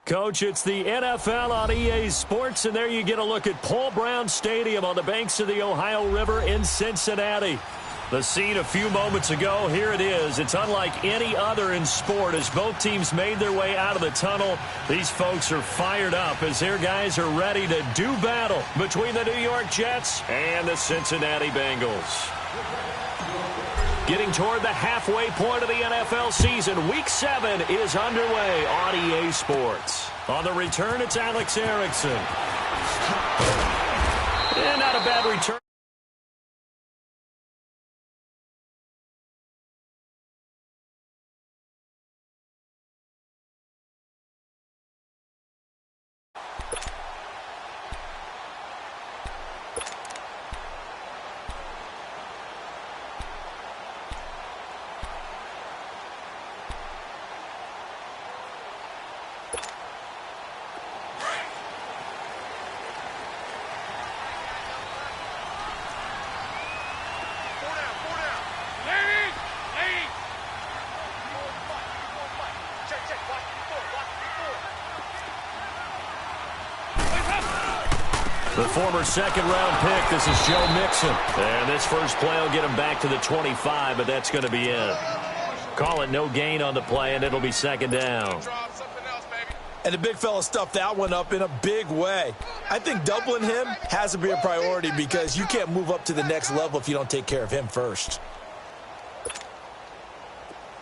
Coach, it's the NFL on EA Sports, and there you get a look at Paul Brown Stadium on the banks of the Ohio River in Cincinnati. The scene a few moments ago, here it is. It's unlike any other in sport as both teams made their way out of the tunnel. These folks are fired up as their guys are ready to do battle between the New York Jets and the Cincinnati Bengals. Getting toward the halfway point of the NFL season, Week 7 is underway on EA Sports. On the return, it's Alex Erickson. And not a bad return. The former second-round pick, this is Joe Mixon. And this first play will get him back to the 25, but that's going to be it. Call it no gain on the play, and it'll be second down. And the big fella stuffed that one up in a big way. I think doubling him has to be a priority because you can't move up to the next level if you don't take care of him first.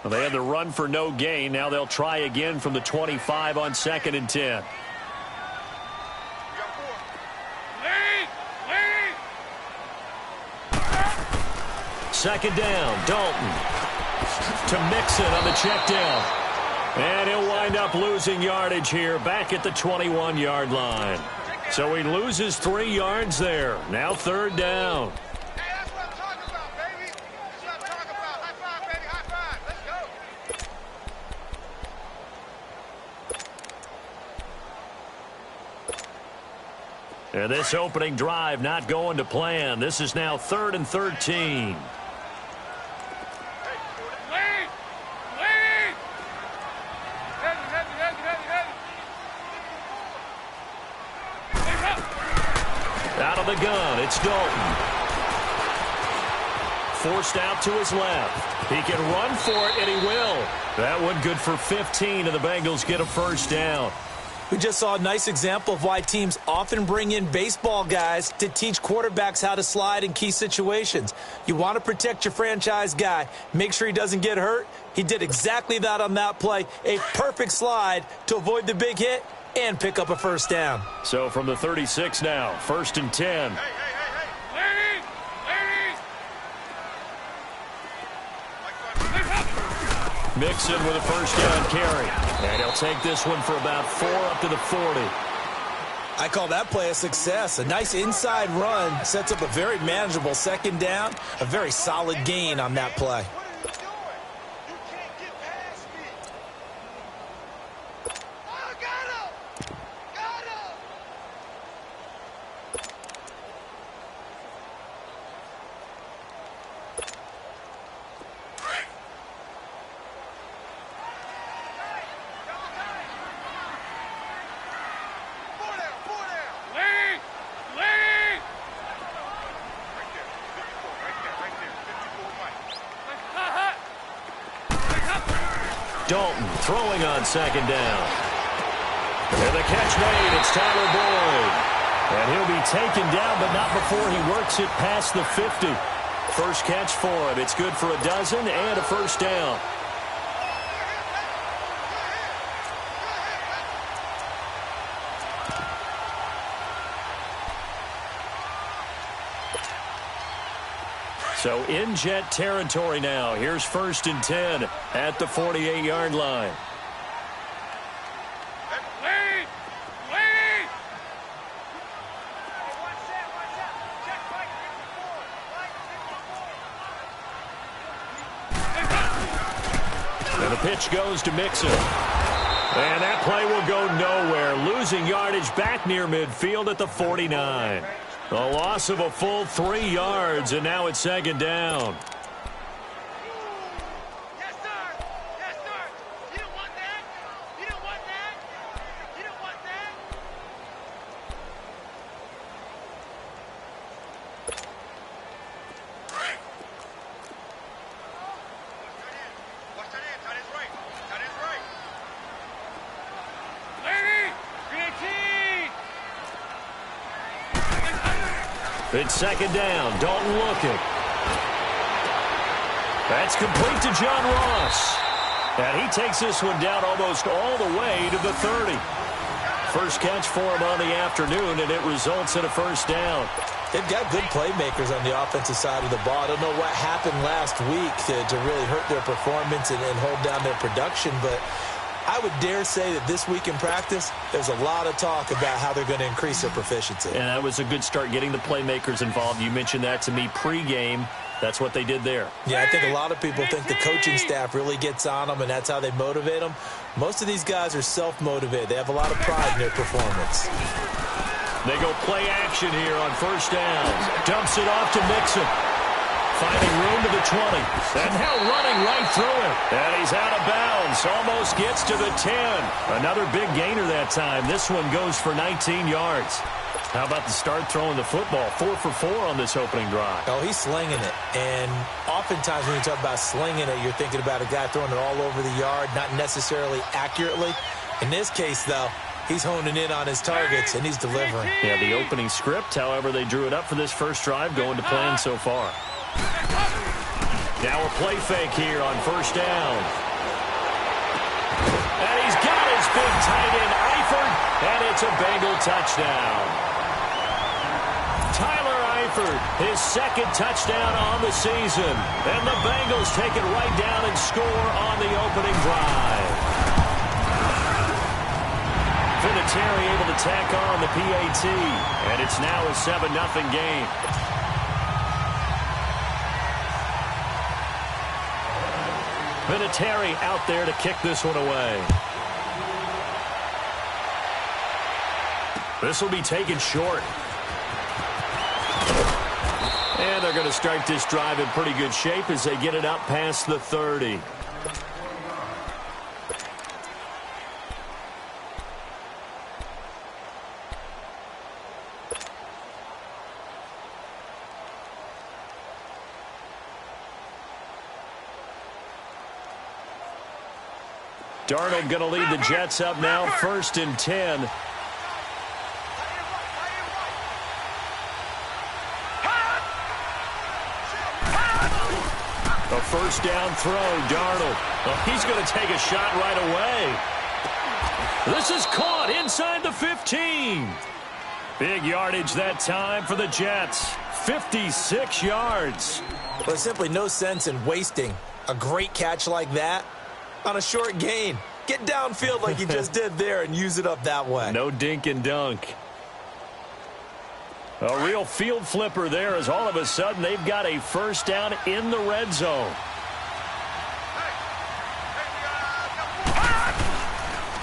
Well, they had the run for no gain. Now they'll try again from the 25 on 2nd and 10. Second down, Dalton to Mixon on the check down. And he'll wind up losing yardage here back at the 21-yard line. So he loses 3 yards there. Now 3rd down. Hey, that's what I'm talking about, baby. That's what I'm talking about. High five, baby. High five. Let's go. And this opening drive not going to plan. This is now 3rd and 13. Out of the gun, it's Dalton. Forced out to his left. He can run for it, and he will. That one good for 15, and the Bengals get a first down. We just saw a nice example of why teams often bring in baseball guys to teach quarterbacks how to slide in key situations. You want to protect your franchise guy. Make sure he doesn't get hurt. He did exactly that on that play. A perfect slide to avoid the big hit and pick up a first down. So from the 36 now, 1st and 10. Hey. Mixon with a first down carry. And he'll take this one for about 4 up to the 40. I call that play a success. A nice inside run sets up a very manageable 2nd down. A very solid gain on that play. Dalton throwing on 2nd down. And the catch made, it's Tyler Boyd. And he'll be taken down, but not before he works it past the 50. First catch for him. It's good for a dozen and a first down. So in Jet territory now. Here's 1st and 10 at the 48-yard line. And the pitch goes to Mixon. And that play will go nowhere. Losing yardage back near midfield at the 49. A loss of a full 3 yards, and now it's 2nd down. Yes, sir. Yes, sir. You don't want that. You don't want that. You It's second down. Dalton looking. That's complete to John Ross. And he takes this one down almost all the way to the 30. First catch for him on the afternoon, and it results in a first down. They've got good playmakers on the offensive side of the ball. I don't know what happened last week to really hurt their performance and hold down their production, but I would dare say that this week in practice, there's a lot of talk about how they're going to increase their proficiency. And that was a good start, getting the playmakers involved. You mentioned that to me pregame. That's what they did there. Yeah, I think a lot of people think the coaching staff really gets on them, and that's how they motivate them. Most of these guys are self-motivated. They have a lot of pride in their performance. They go play action here on first down. Dumps it off to Mixon. Finding room to the 20. And now running right through it. And he's out of bounds. Almost gets to the 10. Another big gainer that time. This one goes for 19 yards. How about the start throwing the football? 4 for 4 on this opening drive. Oh, he's slinging it. And oftentimes when you talk about slinging it, you're thinking about a guy throwing it all over the yard, not necessarily accurately. In this case, though, he's honing in on his targets, and he's delivering. Yeah, the opening script, however, they drew it up for this first drive, going to plan so far. Now a play fake here on first down. And he's got his big tight end, Eifert, and it's a Bengal touchdown. Tyler Eifert, his second touchdown on the season. And the Bengals take it right down and score on the opening drive. Vinatieri able to tack on the PAT, and it's now a 7-0 game. Vinatieri out there to kick this one away. This will be taken short. And they're going to start this drive in pretty good shape as they get it up past the 30. Darnold going to lead the Jets up now, 1st and 10. A first down throw, Darnold. Oh, he's going to take a shot right away. This is caught inside the 15. Big yardage that time for the Jets. 56 yards. Well, there's simply no sense in wasting a great catch like that on a short gain. Get downfield like you just did there and use it up that way. No dink and dunk. A real field flipper there as all of a sudden they've got a first down in the red zone.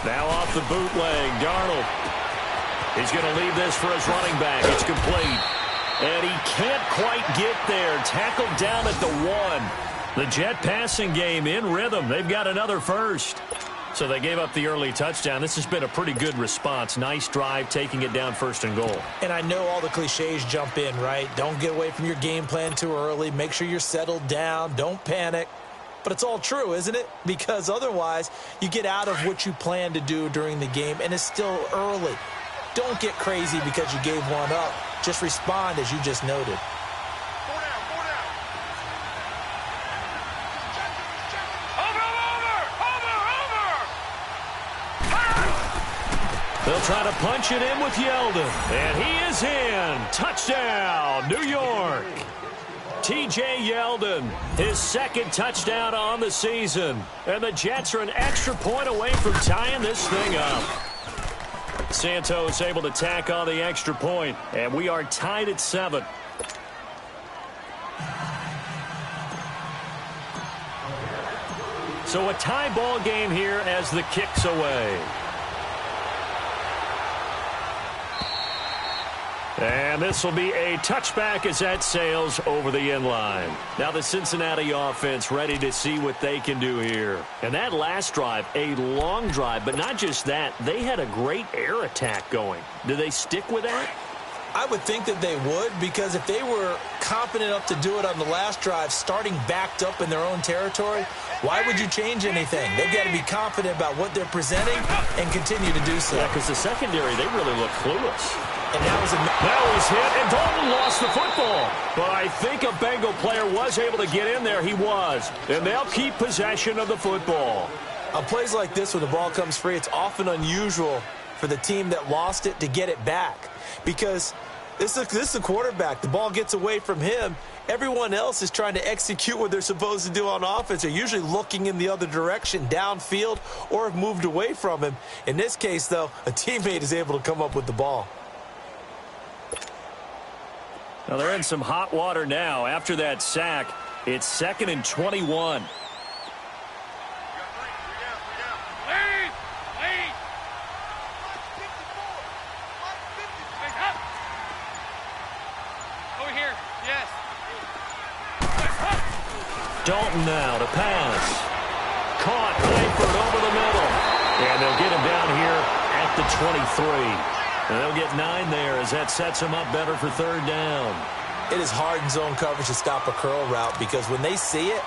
Now off the bootleg, Darnold. He's going to leave this for his running back. It's complete. And he can't quite get there. Tackled down at the 1. The Jet passing game in rhythm. They've got another first. So they gave up the early touchdown. This has been a pretty good response. Nice drive, taking it down 1st and goal. And I know all the cliches jump in, right? Don't get away from your game plan too early. Make sure you're settled down. Don't panic. But it's all true, isn't it? Because otherwise, you get out of what you plan to do during the game, and it's still early. Don't get crazy because you gave one up. Just respond as you just noted. They'll try to punch it in with Yeldon. And he is in. Touchdown, New York. T.J. Yeldon, his 2nd touchdown on the season. And the Jets are an extra point away from tying this thing up. Santos able to tack on the extra point. And we are tied at 7. So a tie ball game here as the kick's away. And this will be a touchback as that sails over the end line. Now the Cincinnati offense ready to see what they can do here. And that last drive, a long drive, but not just that. They had a great air attack going. Do they stick with that? I would think that they would, because if they were confident enough to do it on the last drive, starting backed up in their own territory, why would you change anything? They've got to be confident about what they're presenting and continue to do so. Yeah, because the secondary, they really look clueless. And now he's hit, and Dalton lost the football. But I think a Bengal player was able to get in there. He was. And they'll keep possession of the football. On plays like this, when the ball comes free, it's often unusual for the team that lost it to get it back. Because this is a quarterback. The ball gets away from him. Everyone else is trying to execute what they're supposed to do on offense. They're usually looking in the other direction, downfield, or have moved away from him. In this case, though, a teammate is able to come up with the ball. Now they're in some hot water now. After that sack, it's 2nd and 21. Dalton now to pass. Caught, Langford over the middle. And they'll get him down here at the 23. And they'll get 9 there as that sets him up better for 3rd down. It is hard in zone coverage to stop a curl route because when they see it,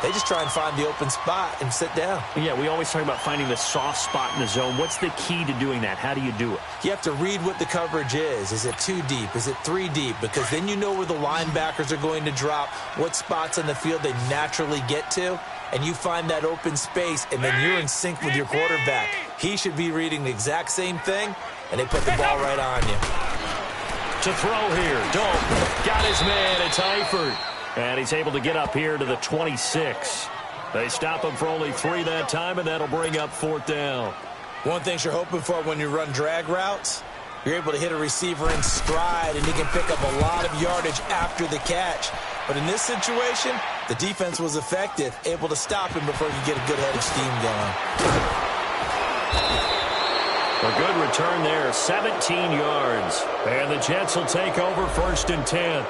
they just try and find the open spot and sit down. Yeah, we always talk about finding the soft spot in the zone. What's the key to doing that? How do you do it? You have to read what the coverage is. Is it 2 deep? Is it 3 deep? Because then you know where the linebackers are going to drop, what spots on the field they naturally get to, and you find that open space, and then you're in sync with your quarterback. He should be reading the exact same thing, and they put the ball right on you. To throw here, Dalton got his man. It's Eifert. And he's able to get up here to the 26. They stop him for only 3 that time, and that'll bring up 4th down. One thing you're hoping for when you run drag routes, you're able to hit a receiver in stride, and he can pick up a lot of yardage after the catch. But in this situation, the defense was effective, able to stop him before you get a good head of steam going. A good return there, 17 yards. And the Jets will take over 1st and 10.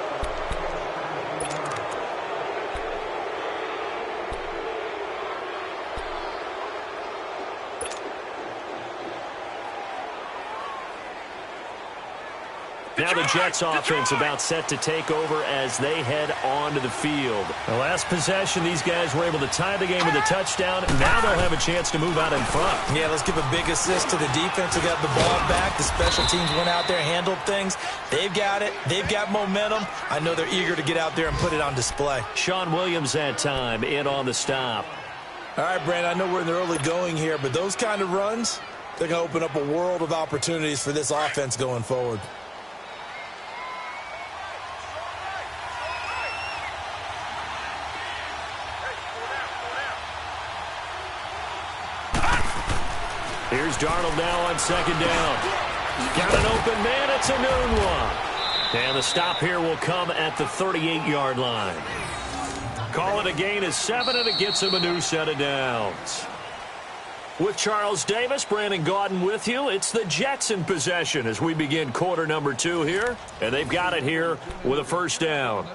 Now the Jets offense about set to take over as they head onto the field. The last possession, these guys were able to tie the game with a touchdown. Now they'll have a chance to move out in front. Yeah, let's give a big assist to the defense who got the ball back. The special teams went out there, handled things. They've got it. They've got momentum. I know they're eager to get out there and put it on display. Sean Williams that time in on the stop. All right, Brandon, I know we're in the early going here, but those kind of runs, they're going to open up a world of opportunities for this offense going forward. Here's Darnold now on 2nd down. Got an open man. It's a noon one. And the stop here will come at the 38-yard line. Call it a gain of 7, and it gets him a new set of downs. With Charles Davis, Brandon Gaudin with you. It's the Jets in possession as we begin quarter number 2 here. And they've got it here with a 1st down.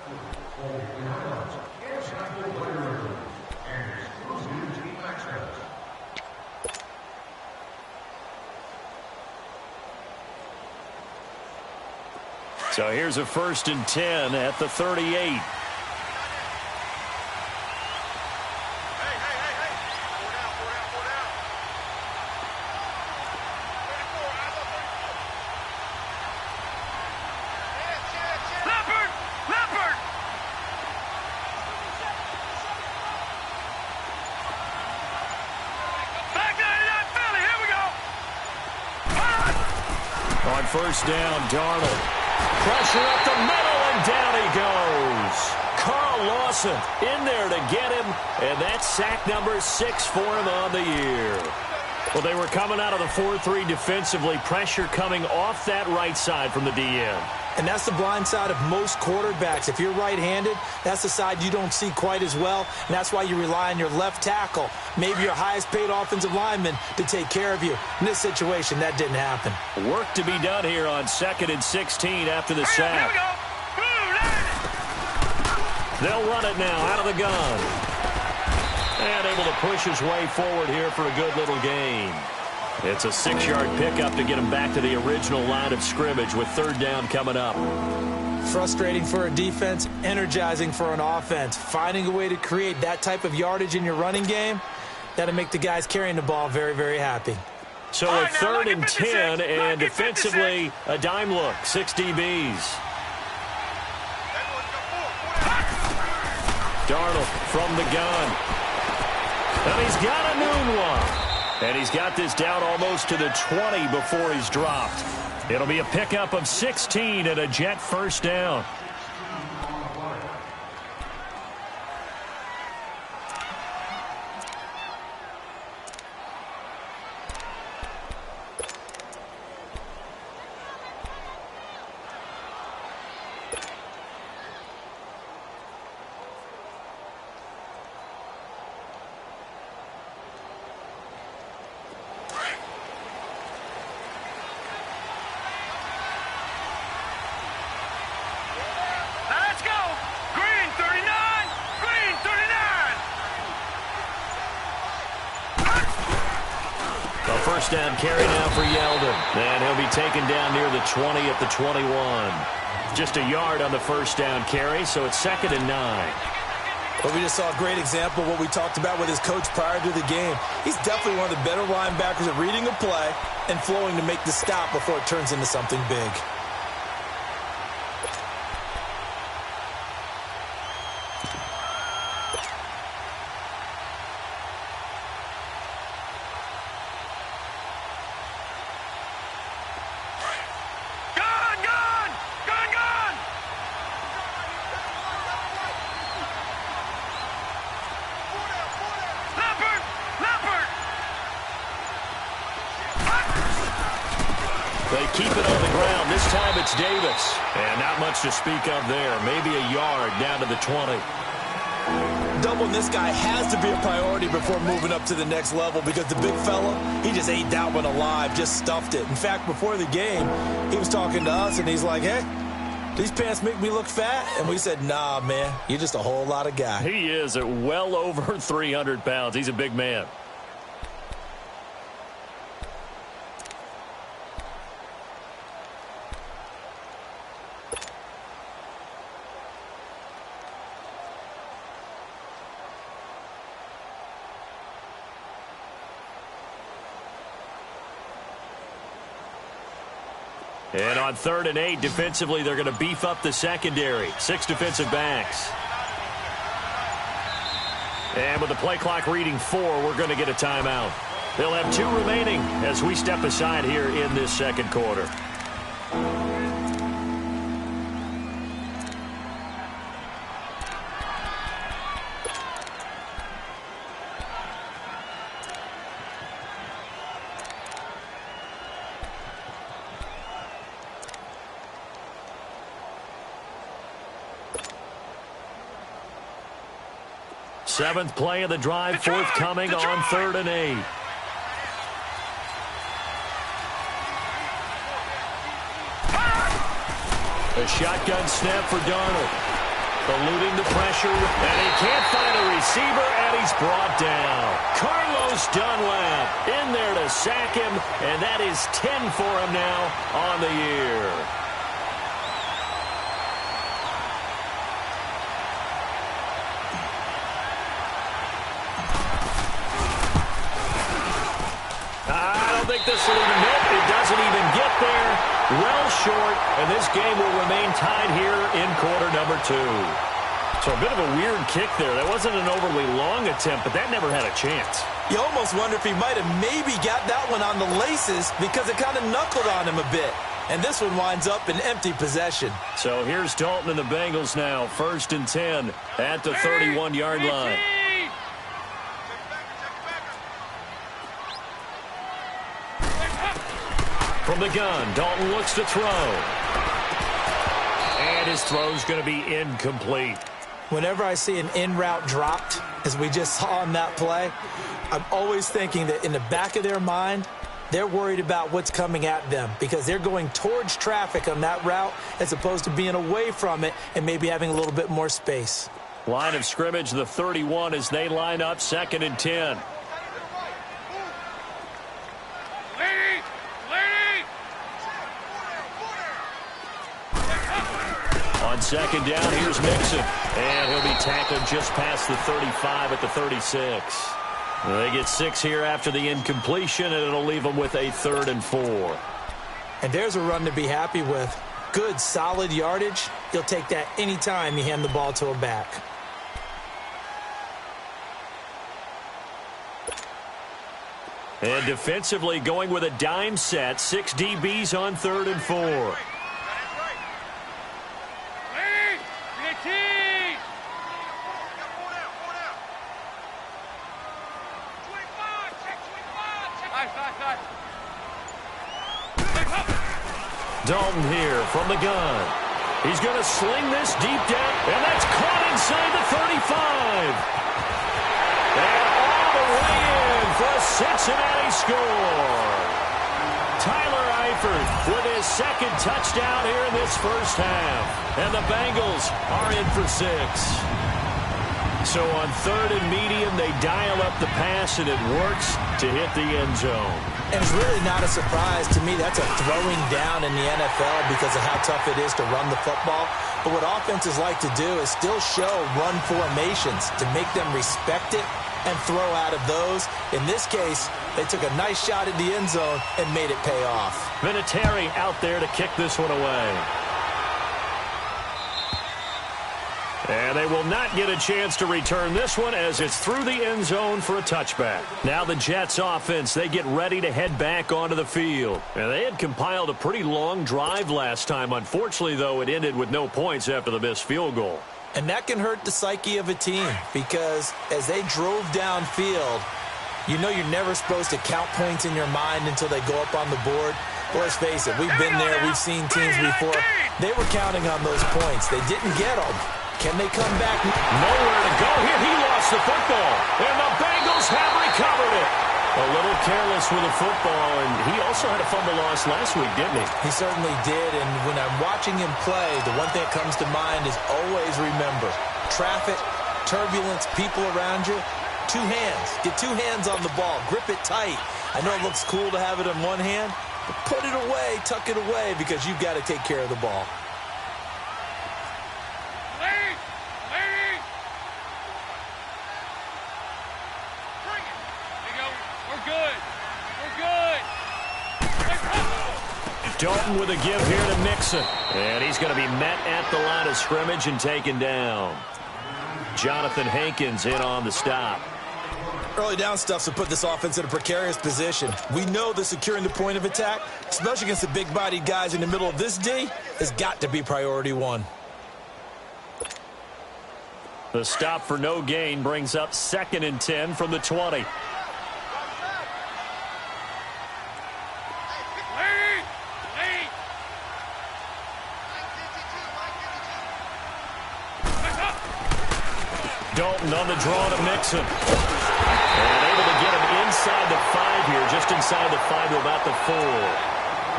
So here's a 1st and 10 at the 38. On 1st down, Darnold. Pressure up the middle, and down he goes. Carl Lawson in there to get him, and that's sack number 6 for him on the year. Well, they were coming out of the 4-3 defensively. Pressure coming off that right side from the DN. And that's the blind side of most quarterbacks. If you're right-handed, that's the side you don't see quite as well, and that's why you rely on your left tackle, maybe your highest-paid offensive lineman, to take care of you. In this situation, that didn't happen. Work to be done here on 2nd and 16 after the sack. They'll run it now out of the gun. And able to push his way forward here for a good little gain. It's a 6-yard pickup to get him back to the original line of scrimmage with 3rd down coming up. Frustrating for a defense, energizing for an offense. Finding a way to create that type of yardage in your running game, that'll make the guys carrying the ball very, very happy. So a third and 10, and defensively, a dime look, 6 DBs. Darnold from the gun. And he's got a noon one. And he's got this down almost to the 20 before he's dropped. It'll be a pickup of 16 and a Jet first down. First down carry now for Yeldon. And he'll be taken down near the 20 at the 21. Just a yard on the first down carry, so it's 2nd and 9. But we just saw a great example of what we talked about with his coach prior to the game. He's definitely one of the better linebackers at reading a play and flowing to make the stop before it turns into something big. They keep it on the ground. This time it's Davis. And not much to speak of there. Maybe a yard down to the 20. Doubling this guy has to be a priority before moving up to the next level because the big fella, he just ate that one alive, just stuffed it. In fact, before the game, he was talking to us, and he's like, hey, these pants make me look fat? And we said, nah, man, you're just a whole lot of guy. He is at well over 300 pounds. He's a big man. And on 3rd and 8, defensively, they're going to beef up the secondary. 6 defensive backs. And with the play clock reading 4, we're going to get a timeout. They'll have 2 remaining as we step aside here in this second quarter. Seventh play of the drive forthcoming on 3rd and 8. A shotgun snap for Darnold. Eluding the pressure, and he can't find a receiver, and he's brought down. Carlos Dunlap in there to sack him, and that is 10 for him now on the year. This will even nope, it doesn't even get there. Well short, and this game will remain tied here in quarter number 2. So a bit of a weird kick there. That wasn't an overly long attempt, but that never had a chance. You almost wonder if he might have maybe got that one on the laces because it kind of knuckled on him a bit. And this one winds up in empty possession. So here's Dalton and the Bengals now. 1st and 10 at the 31-yard line. From the gun, Dalton looks to throw. And his throw's going to be incomplete. Whenever I see an in route dropped, as we just saw on that play, I'm always thinking that in the back of their mind, they're worried about what's coming at them because they're going towards traffic on that route as opposed to being away from it and maybe having a little bit more space. Line of scrimmage, the 31 as they line up 2nd and 10. On 2nd down, here's Mixon. And he'll be tackled just past the 35 at the 36. They get 6 here after the incompletion, and it'll leave them with a 3rd and 4. And there's a run to be happy with. Good, solid yardage. You'll take that anytime you hand the ball to a back. And defensively going with a dime set. 6 DBs on 3rd and 4. Dalton here from the gun. He's going to sling this deep down, and that's caught inside the 35. And all the way in for a Cincinnati score. Tyler Eifert with his 2nd touchdown here in this first half. And the Bengals are in for 6. So on 3rd and medium, they dial up the pass, and it works to hit the end zone. And it's really not a surprise to me. That's a throwing down in the NFL because of how tough it is to run the football. But what offenses like to do is still show run formations to make them respect it and throw out of those. In this case, they took a nice shot at the end zone and made it pay off. Vinatieri out there to kick this one away. And they will not get a chance to return this one as it's through the end zone for a touchback. Now the Jets offense, they get ready to head back onto the field. And they had compiled a pretty long drive last time. Unfortunately, though, it ended with no points after the missed field goal. And that can hurt the psyche of a team because as they drove downfield, you know you're never supposed to count points in your mind until they go up on the board. Well, let's face it, we've been there, we've seen teams before. They were counting on those points. They didn't get them. Can they come back? Nowhere to go here. He lost the football. And the Bengals have recovered it. A little careless with the football, and he also had a fumble loss last week, didn't he? He certainly did, and when I'm watching him play, the one thing that comes to mind is always remember, traffic, turbulence, people around you, 2 hands. Get 2 hands on the ball. Grip it tight. I know it looks cool to have it in one hand, but put it away, tuck it away, because you've got to take care of the ball. Dalton with a give here to Mixon. And he's going to be met at the line of scrimmage and taken down. Jonathan Hankins in on the stop. Early down stuffs will put this offense in a precarious position. We know that securing the point of attack, especially against the big-bodied guys in the middle of this D, has got to be priority 1. The stop for no gain brings up 2nd and 10 from the 20. Dalton on the draw to Mixon. And able to get him inside the 5 here, just inside the 5 to about the 4.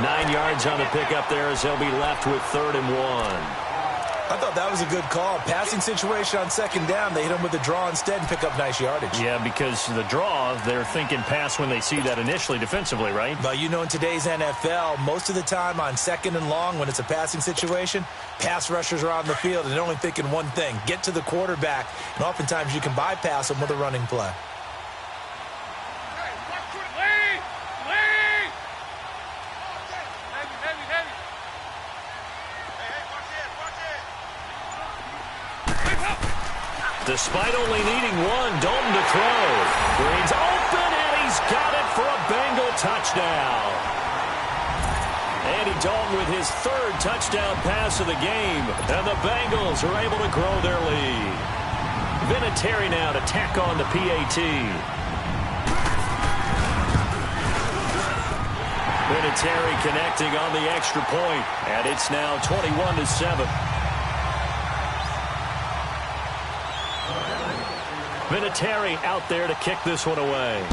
9 yards on the pickup there as they'll be left with 3rd and 1. I thought that was a good call. Passing situation on 2nd down. They hit him with the draw instead and pick up nice yardage. Yeah, because the draw, they're thinking pass when they see that initially defensively, right? But you know in today's NFL, most of the time on 2nd and long when it's a passing situation, pass rushers are on the field and they're only thinking one thing, get to the quarterback. And oftentimes you can bypass them with a running play. Despite only needing 1, Dalton to throw. Green's open, and he's got it for a Bengal touchdown. Andy Dalton with his 3rd touchdown pass of the game, and the Bengals are able to grow their lead. Vinatieri now to tack on the PAT. Vinatieri connecting on the extra point, and it's now 21-7. Vinatieri out there to kick this one away.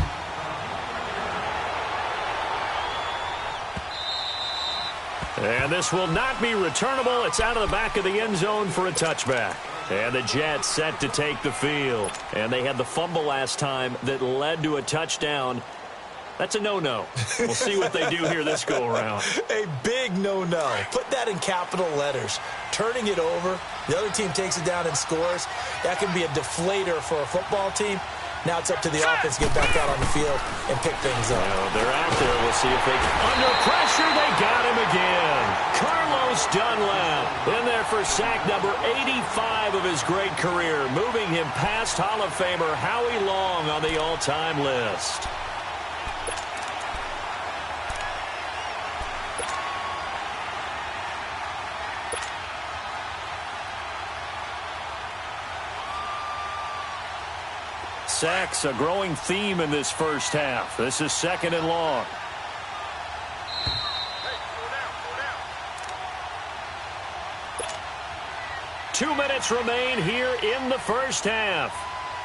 And this will not be returnable. It's out of the back of the end zone for a touchback. And the Jets set to take the field. And they had the fumble last time that led to a touchdown. That's a no-no. We'll see what they do here this go-around. A big no-no. Put that in capital letters. Turning it over, the other team takes it down and scores. That can be a deflator for a football team. Now it's up to the offense to get back out on the field and pick things up. Well, they're out there. We'll see if they can. Under pressure, they got him again. Carlos Dunlap in there for sack number 85 of his great career, moving him past Hall of Famer Howie Long on the all-time list. Sacks, a growing theme in this first half. This is 2nd and long. Hey, 2 minutes remain here in the first half.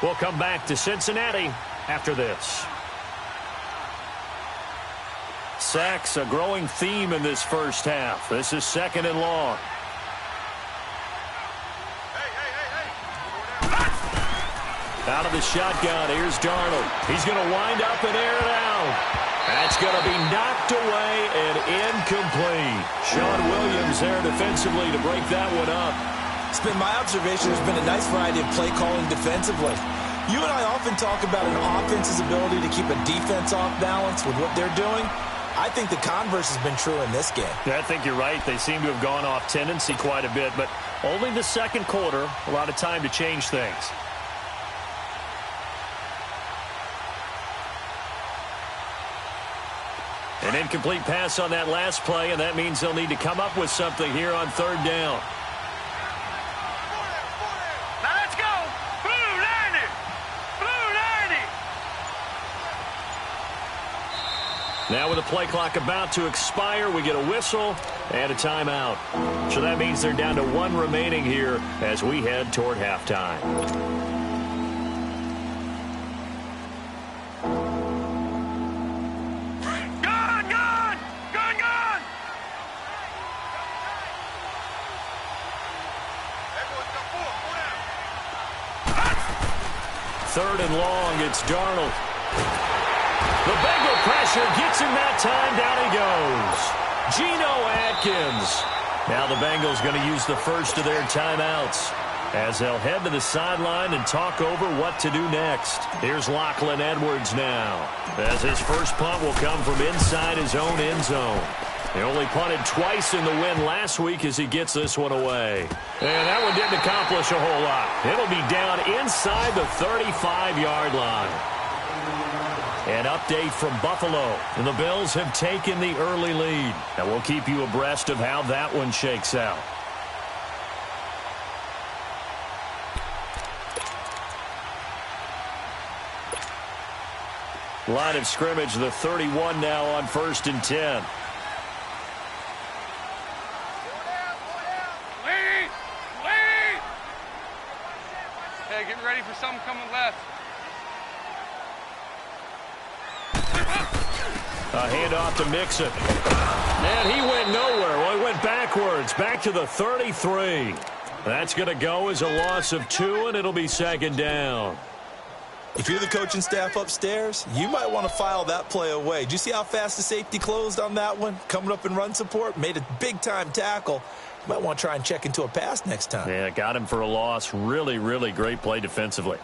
We'll come back to Cincinnati after this. Sacks, a growing theme in this first half. This is 2nd and long. Out of the shotgun, here's Darnold. He's going to wind up and air it out. That's going to be knocked away and incomplete. Sean Williams there defensively to break that one up. It's been my observation there's been a nice variety of play calling defensively. You and I often talk about an offense's ability to keep a defense off balance with what they're doing. I think the converse has been true in this game. Yeah, I think you're right. They seem to have gone off tendency quite a bit, but only the second quarter, a lot of time to change things. An incomplete pass on that last play, and that means they'll need to come up with something here on 3rd down. now let's go. Blue 90. Blue 90. Now with the play clock about to expire, we get a whistle and a timeout. So that means they're down to 1 remaining here as we head toward halftime. Third and long, it's Darnold. The Bengal pressure gets him that time. Down he goes. Geno Atkins. Now the Bengals going to use the first of their timeouts as they'll head to the sideline and talk over what to do next. Here's Lachlan Edwards now, as his first punt will come from inside his own end zone. He only punted twice in the win last week as he gets this one away. And that one didn't accomplish a whole lot. It'll be down inside the 35-yard line. An update from Buffalo. And the Bills have taken the early lead. And we'll keep you abreast of how that one shakes out. Line of scrimmage, the 31 now on 1st and 10. Getting ready for something coming left. A handoff to Mixon. And he went nowhere. Well, he went backwards, back to the 33. That's going to go as a loss of 2, and it'll be 2nd down. If you're the coaching staff upstairs, you might want to file that play away. Did you see how fast the safety closed on that one? Coming up in run support, made a big-time tackle. You might want to try and check into a pass next time. Yeah, got him for a loss. Really, really great play defensively.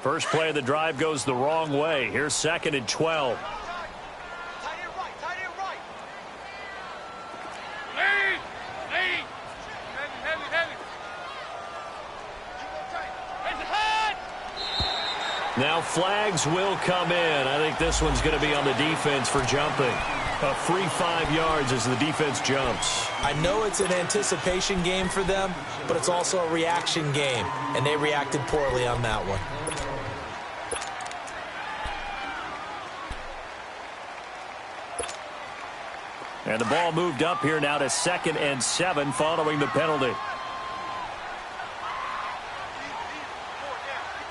First play of the drive goes the wrong way. Here's 2nd and 12. Tight end right. Lead. Heavy. Raise the head. Now flags will come in. I think this one's going to be on the defense for jumping. A free 5 yards as the defense jumps. I know it's an anticipation game for them, but it's also a reaction game, and they reacted poorly on that one. And the ball moved up here now to 2nd and 7 following the penalty.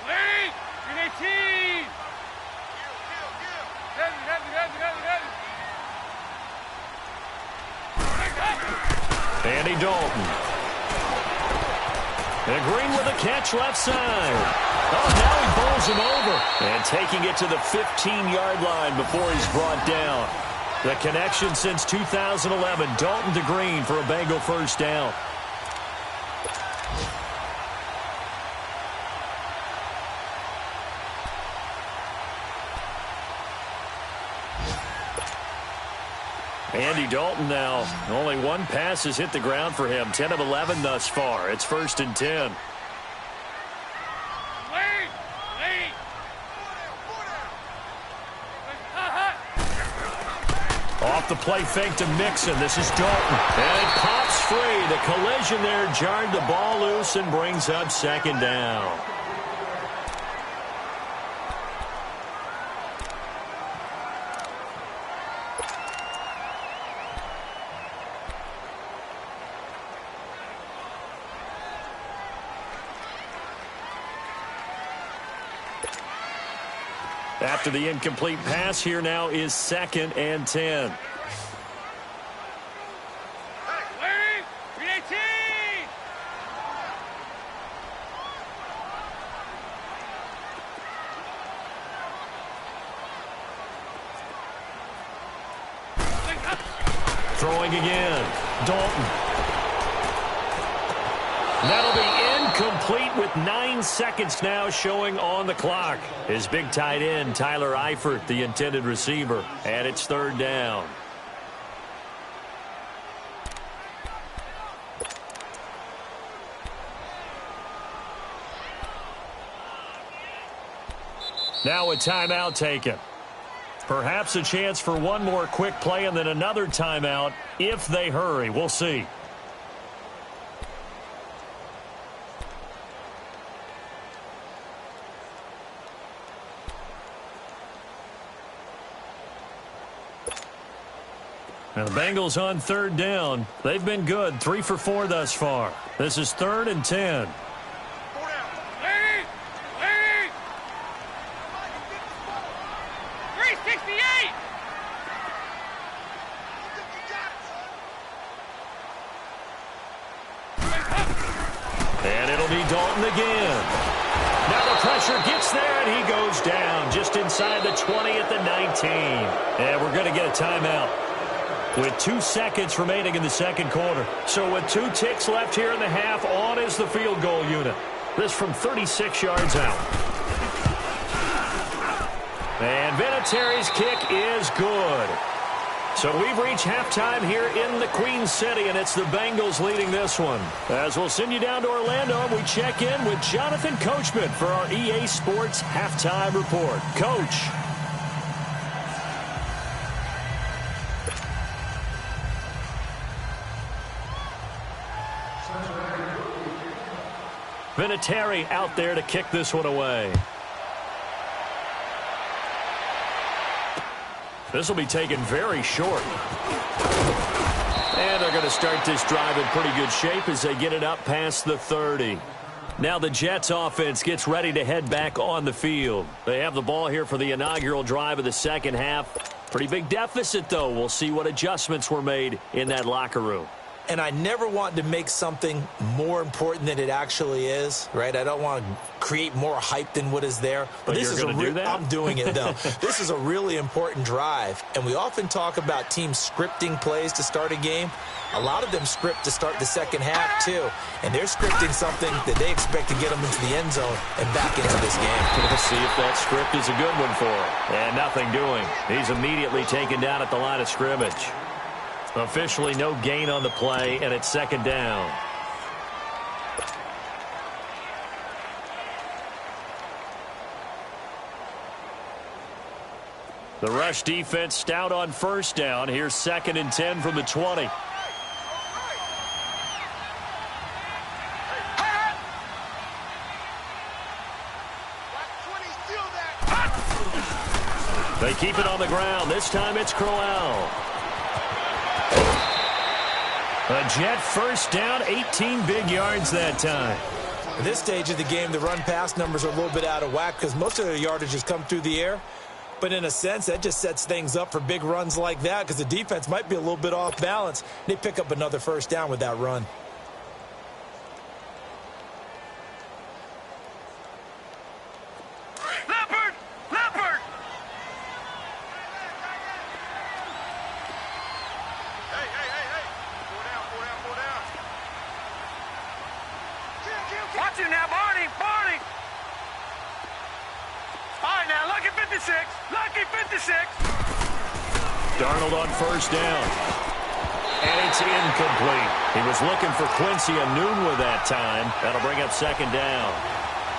Lead. Green 18. Heavy. Andy Dalton. And Green with a catch left side. Oh, now he bowls him over. And taking it to the 15-yard line before he's brought down. The connection since 2011, Dalton to Green for a Bengal first down. Andy Dalton now. Only one pass has hit the ground for him. 10 of 11 thus far. It's 1st and 10. Off the play fake to Mixon. This is Dalton. And it pops free. The collision there jarred the ball loose and brings up 2nd down. After the incomplete pass, here now is 2nd and 10. Throwing again. Dalton. That'll be incomplete with 9 seconds now showing on the clock. His big tight end, Tyler Eifert, the intended receiver. And it's 3rd down. Now a timeout taken. Perhaps a chance for one more quick play and then another timeout if they hurry. We'll see. And the Bengals on 3rd down. They've been good, 3 for 4 thus far. This is 3rd and 10. And it'll be Dalton again. Now the pressure gets there, and he goes down just inside the 20 at the 19. And we're going to get a timeout with 2 seconds remaining in the 2nd quarter. So with 2 ticks left here in the half, on is the field goal unit. This from 36 yards out. And Vinatieri's kick is good. So we've reached halftime here in the Queen City, and it's the Bengals leading this one. As we'll send you down to Orlando, and we check in with Jonathan Coachman for our EA Sports Halftime Report. Coach. Vinatieri out there to kick this one away. This will be taken very short. And they're going to start this drive in pretty good shape as they get it up past the 30. Now the Jets offense gets ready to head back on the field. They have the ball here for the inaugural drive of the 2nd half. Pretty big deficit, though. We'll see what adjustments were made in that locker room. And I never want to make something more important than it actually is, right? I don't want to create more hype than what is there. But this is do that? I'm doing it, though. This is a really important drive. And we often talk about teams scripting plays to start a game. A lot of them script to start the 2nd half, too. And they're scripting something that they expect to get them into the end zone and back into this game. Let's see if that script is a good one for him. And nothing doing. He's immediately taken down at the line of scrimmage. Officially no gain on the play, and it's 2nd down. The rush defense stout on 1st down. Here's 2nd and 10 from the 20. They keep it on the ground. This time it's Crowell. A Jet 1st down, 18 big yards that time. At this stage of the game, the run-pass numbers are a little bit out of whack because most of their yardage has come through the air. But in a sense, that just sets things up for big runs like that because the defense might be a little bit off balance. They pick up another 1st down with that run. Watch it now, Barney. All right, now, lucky 56. Lucky 56. Darnold on first down. And it's incomplete. He was looking for Quincy Enunwa that time. That'll bring up second down.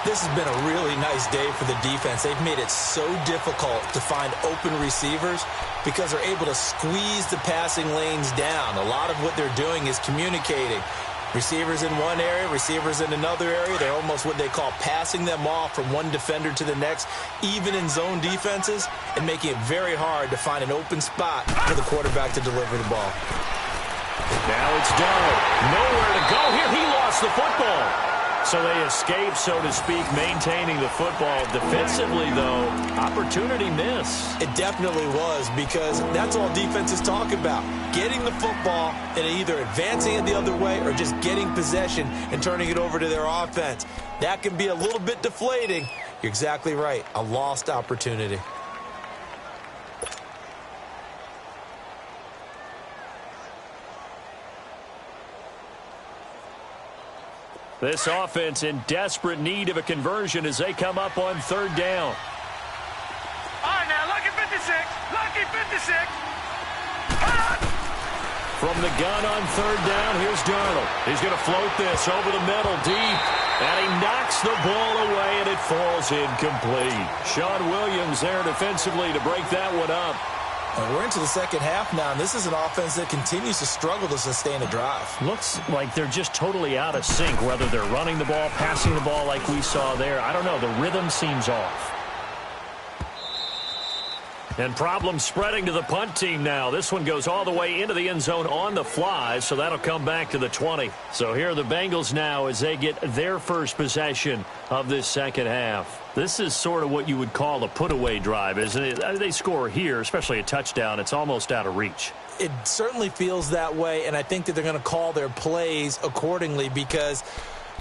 This has been a really nice day for the defense. They've made it so difficult to find open receivers because they're able to squeeze the passing lanes down. A lot of what they're doing is communicating. Receivers in one area, receivers in another area. They're almost what they call passing them off from one defender to the next, even in zone defenses, and making it very hard to find an open spot for the quarterback to deliver the ball. Now it's Darnold. Nowhere to go here. He lost the football. So they escape, so to speak, maintaining the football. Defensively, though, opportunity miss. It definitely was, because that's all defenses talk about. Getting the football and either advancing it the other way or just getting possession and turning it over to their offense. That can be a little bit deflating. You're exactly right. A lost opportunity. This offense in desperate need of a conversion as they come up on third down. All right, now, lucky 56. Lucky 56. From the gun on third down, here's Darnold. He's going to float this over the middle deep. And he knocks the ball away, and it falls incomplete. Sean Williams there defensively to break that one up. And we're into the second half now, and this is an offense that continues to struggle to sustain a drive. Looks like they're just totally out of sync, whether they're running the ball, passing the ball like we saw there. I don't know. The rhythm seems off. And problems spreading to the punt team now. This one goes all the way into the end zone on the fly, so that'll come back to the 20. So here are the Bengals now as they get their first possession of this second half. This is sort of what you would call a put-away drive, isn't it? They score here, especially a touchdown. It's almost out of reach. It certainly feels that way, and I think that they're going to call their plays accordingly, because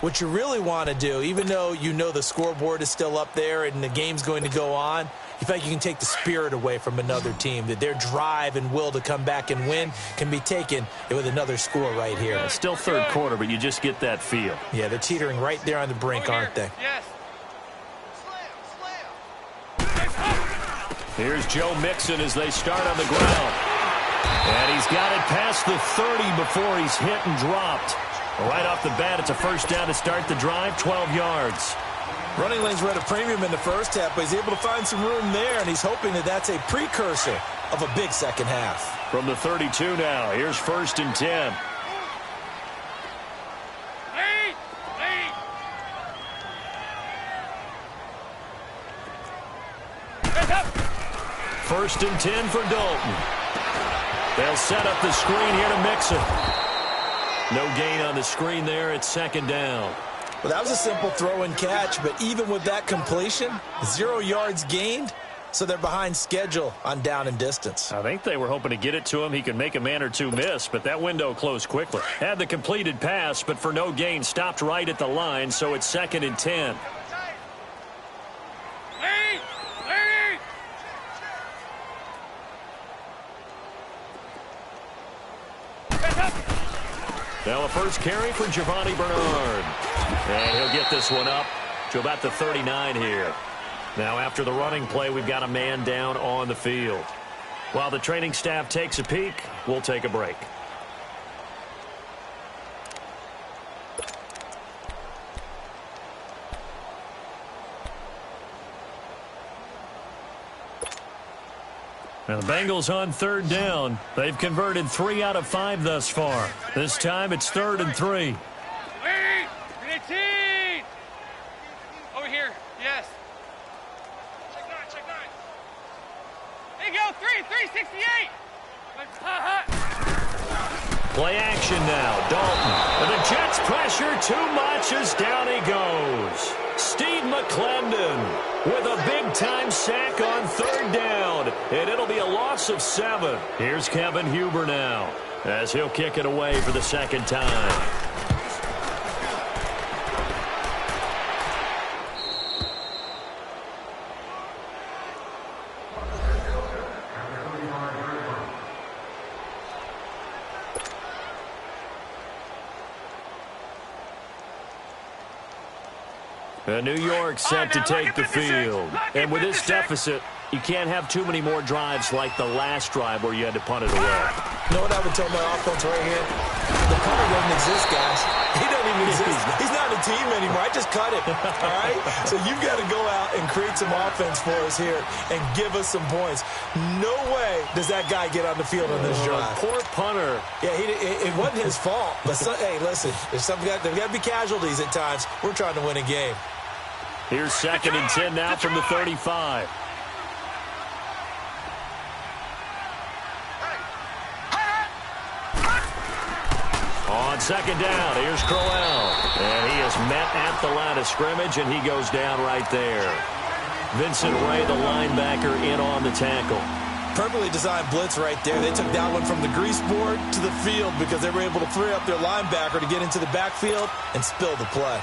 what you really want to do, even though you know the scoreboard is still up there and the game's going to go on, you feel like you can take the spirit away from another team, that their drive and will to come back and win can be taken with another score right here. It's still third quarter, but you just get that feel. Yeah, they're teetering right there on the brink, aren't they? Yes. Here's Joe Mixon as they start on the ground. And he's got it past the 30 before he's hit and dropped. Right off the bat, it's a first down to start the drive, 12 yards. Running lanes were at a premium in the first half, but he's able to find some room there, and he's hoping that that's a precursor of a big second half. From the 32 now, here's first and 10. First and 10 for Dalton. They'll set up the screen here to Mixon. No gain on the screen there. It's second down. Well, that was a simple throw and catch, but even with that completion, 0 yards gained, so they're behind schedule on down and distance. I think they were hoping to get it to him. He could make a man or two miss, but that window closed quickly. Had the completed pass, but for no gain, stopped right at the line, so it's second and 10. Now a first carry for Giovanni Bernard. And he'll get this one up to about the 39 here. Now after the running play, we've got a man down on the field. While the training staff takes a peek, we'll take a break. Now the Bengals on third down. They've converted 3 out of 5 thus far. This time it's 3rd and 3. Over here, yes. Check 9. There you go, 368. Play action now. Dalton. And the Jets pressure too much as down he goes. Steve McClendon with a big-time sack on third down. And it'll be a loss of 7. Here's Kevin Huber now as he'll kick it away for the second time. New York set to take the field. And with this deficit, You can't have too many more drives like the last drive where you had to punt it away. You know what I would tell my offense right here? The punter doesn't exist, guys. He doesn't even exist. He's not a team anymore. I just cut him, all right? So you've got to go out and create some offense for us here and give us some points. No way does that guy get on the field on this drive. Poor punter. Yeah, it wasn't his fault. But, hey, listen, there's got to be casualties at times. We're trying to win a game. Here's 2nd and 10 now from the 35. On 2nd down, here's Crowell. And he is met at the line of scrimmage, and he goes down right there. Vincent Ray, the linebacker, in on the tackle. Perfectly designed blitz right there. They took that one from the grease board to the field because they were able to free up their linebacker to get into the backfield and spill the play.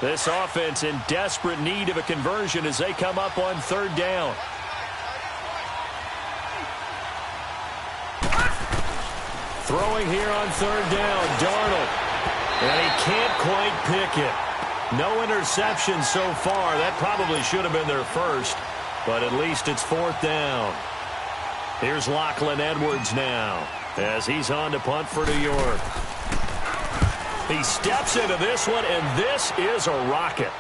This offense in desperate need of a conversion as they come up on 3rd down. Throwing here on 3rd down, Darnold. And he can't quite pick it. No interception so far. That probably should have been their first, but at least it's 4th down. Here's Lachlan Edwards now as he's on to punt for New York. He steps into this one, and this is a rocket.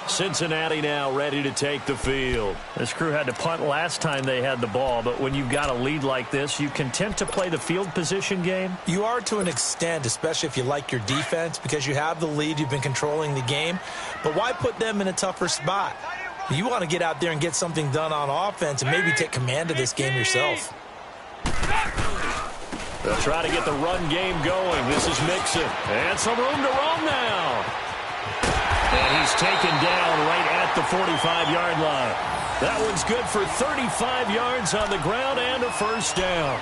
Cincinnati now ready to take the field. This crew had to punt last time they had the ball, but when you've got a lead like this, you content to play the field position game? You are to an extent, especially if you like your defense, because you have the lead, you've been controlling the game. But why put them in a tougher spot? You want to get out there and get something done on offense and maybe take command of this game yourself. They'll try to get the run game going. This is Mixon. And some room to roam now. And he's taken down right at the 45-yard line. That one's good for 35 yards on the ground and a 1st down.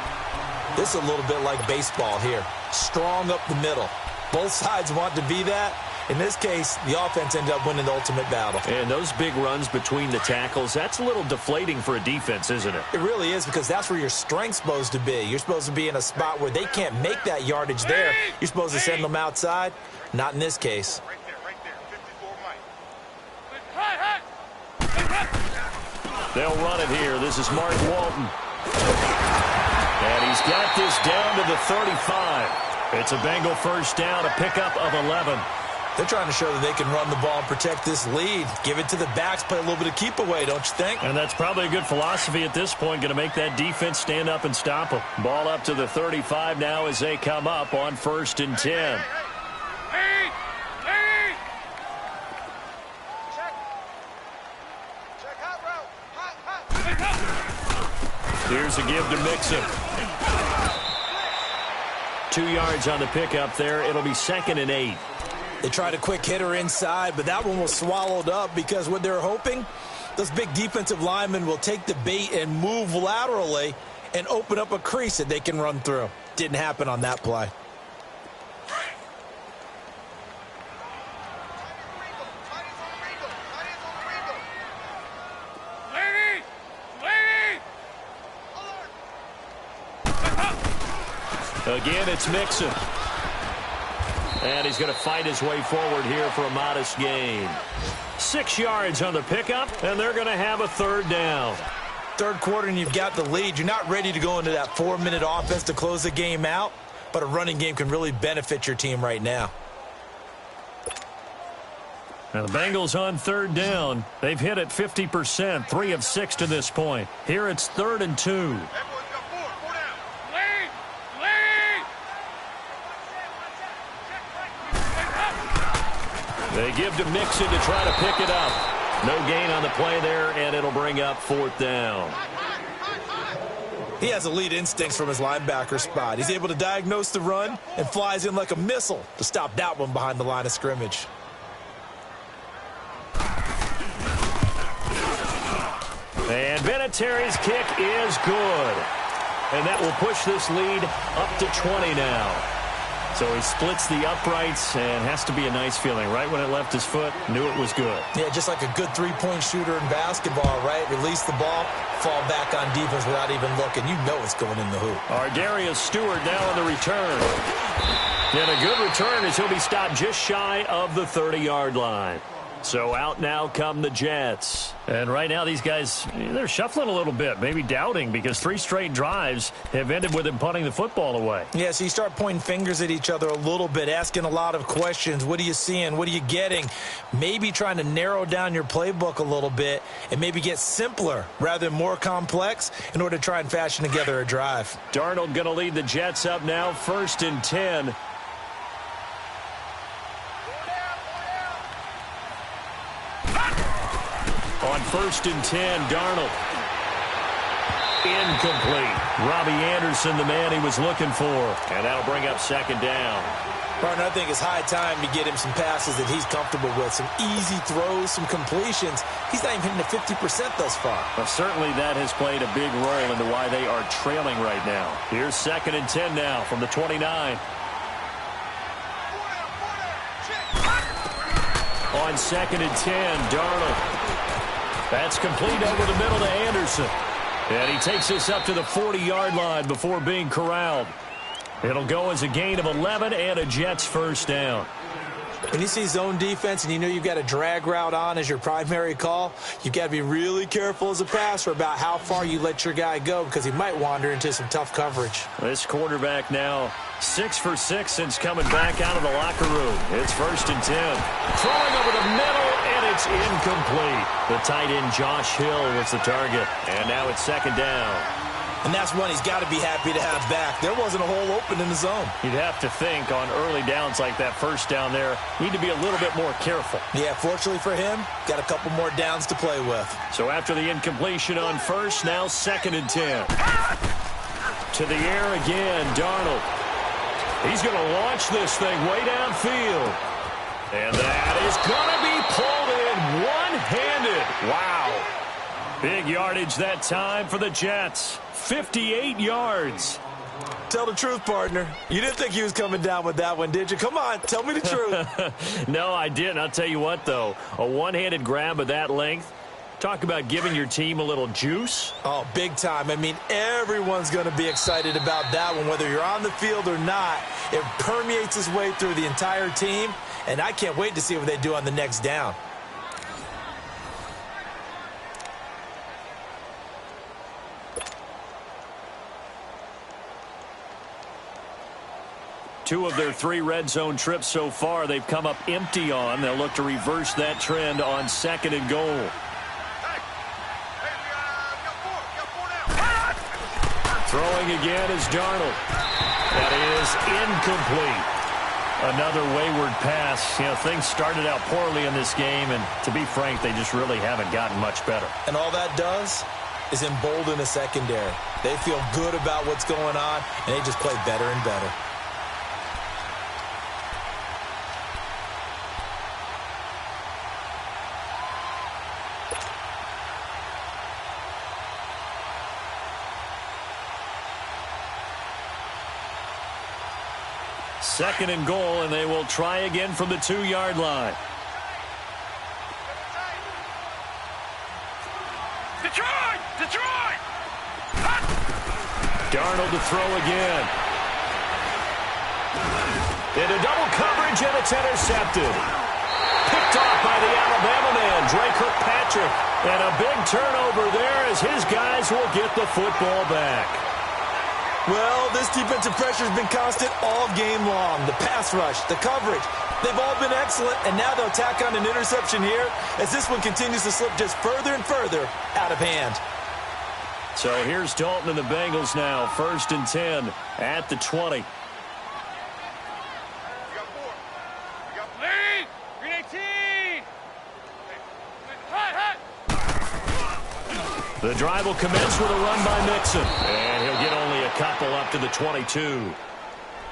This is a little bit like baseball here. Strong up the middle. Both sides want to be that. In this case, the offense ended up winning the ultimate battle. And those big runs between the tackles, that's a little deflating for a defense, isn't it? It really is, because that's where your strength's supposed to be. You're supposed to be in a spot where they can't make that yardage there. You're supposed to send them outside. Not in this case. Right there, 54 Mike. They'll run it here. This is Mark Walton. And he's got this down to the 35. It's a Bengal 1st down, a pickup of 11. They're trying to show that they can run the ball and protect this lead. Give it to the backs, play a little bit of keep away, don't you think? And that's probably a good philosophy at this point, going to make that defense stand up and stop them. Ball up to the 35 now as they come up on 1st and 10. Here's a give to Mixon. 2 yards on the pickup there. It'll be 2nd and 8. They tried a quick hitter inside, but that one was swallowed up because what they're hoping, those big defensive linemen will take the bait and move laterally and open up a crease that they can run through. Didn't happen on that play. Again, it's Mixon. And he's going to fight his way forward here for a modest gain. 6 yards on the pickup, and they're going to have a 3rd down. 3rd quarter, and you've got the lead. You're not ready to go into that 4-minute offense to close the game out, but a running game can really benefit your team right now. Now the Bengals on 3rd down. They've hit it 50%, 3 of 6 to this point. Here it's 3rd and 2. They give to Mixon to try to pick it up. No gain on the play there, and it'll bring up 4th down. He has elite instincts from his linebacker spot. He's able to diagnose the run and flies in like a missile to stop that one behind the line of scrimmage. And Vinatieri's kick is good. And that will push this lead up to 20 now. So he splits the uprights and has to be a nice feeling. Right when it left his foot, knew it was good. Yeah, just like a good three-point shooter in basketball, right? Release the ball, fall back on defense without even looking. You know it's going in the hoop. Darius Stewart now on the return. And a good return as he'll be stopped just shy of the 30-yard line. So out now come the Jets. And right now these guys, they're shuffling a little bit, maybe doubting, because 3 straight drives have ended with him punting the football away. Yeah, so you start pointing fingers at each other a little bit, asking a lot of questions. What are you seeing? What are you getting? Maybe trying to narrow down your playbook a little bit and maybe get simpler rather than more complex in order to try and fashion together a drive. Darnold going to lead the Jets up now, 1st and 10. On 1st and 10, Darnold. Incomplete. Robbie Anderson, the man he was looking for. And that'll bring up 2nd down. Partner, I think it's high time to get him some passes that he's comfortable with. Some easy throws, some completions. He's not even hitting the 50% thus far. Well, certainly that has played a big role into why they are trailing right now. Here's 2nd and 10 now from the 29. On 2nd and 10, Darnold. That's complete over the middle to Anderson. And he takes this up to the 40-yard line before being corralled. It'll go as a gain of 11 and a Jets 1st down. When you see zone defense and you know you've got a drag route on as your primary call, you've got to be really careful as a passer about how far you let your guy go because he might wander into some tough coverage. This quarterback now 6 for 6 since coming back out of the locker room. It's 1st and 10. Throwing over the middle, and it's incomplete. The tight end Josh Hill was the target. And now it's 2nd down. And that's one he's got to be happy to have back. There wasn't a hole open in the zone. You'd have to think on early downs like that 1st down there, need to be a little bit more careful. Yeah, fortunately for him, got a couple more downs to play with. So after the incompletion on 1st, now 2nd and 10. To the air again, Darnold. He's going to launch this thing way downfield. And that is going to be pulled in one-handed. Wow. Big yardage that time for the Jets. 58 yards. Tell the truth, partner. You didn't think he was coming down with that one, did you? Come on, tell me the truth. No, I didn't. I'll tell you what, though. A one-handed grab of that length. Talk about giving your team a little juice. Oh, big time. I mean, everyone's going to be excited about that one, whether you're on the field or not. It permeates its way through the entire team, and I can't wait to see what they do on the next down. Two of their 3 red zone trips so far, they've come up empty on. They'll look to reverse that trend on 2nd and goal. Throwing again is Darnold. That is incomplete. Another wayward pass. You know, things started out poorly in this game, and to be frank, they just really haven't gotten much better. And all that does is embolden the secondary. They feel good about what's going on, and they just play better and better. Second and goal, and they will try again from the 2-yard line. Detroit! Detroit! Darnold to throw again. Into double coverage, and it's intercepted. Picked off by the Alabama man, Dre Kirkpatrick. And a big turnover there as his guys will get the football back. Well, this defensive pressure has been constant all game long. The pass rush, the coverage, they've all been excellent, and now they'll tack on an interception here as this one continues to slip just further and further out of hand. So here's Dalton and the Bengals now, 1st and 10 at the 20. You got 4. You got lead! Green 18! Hut! The drive will commence with a run by Mixon. And he'll get only a couple up to the 22.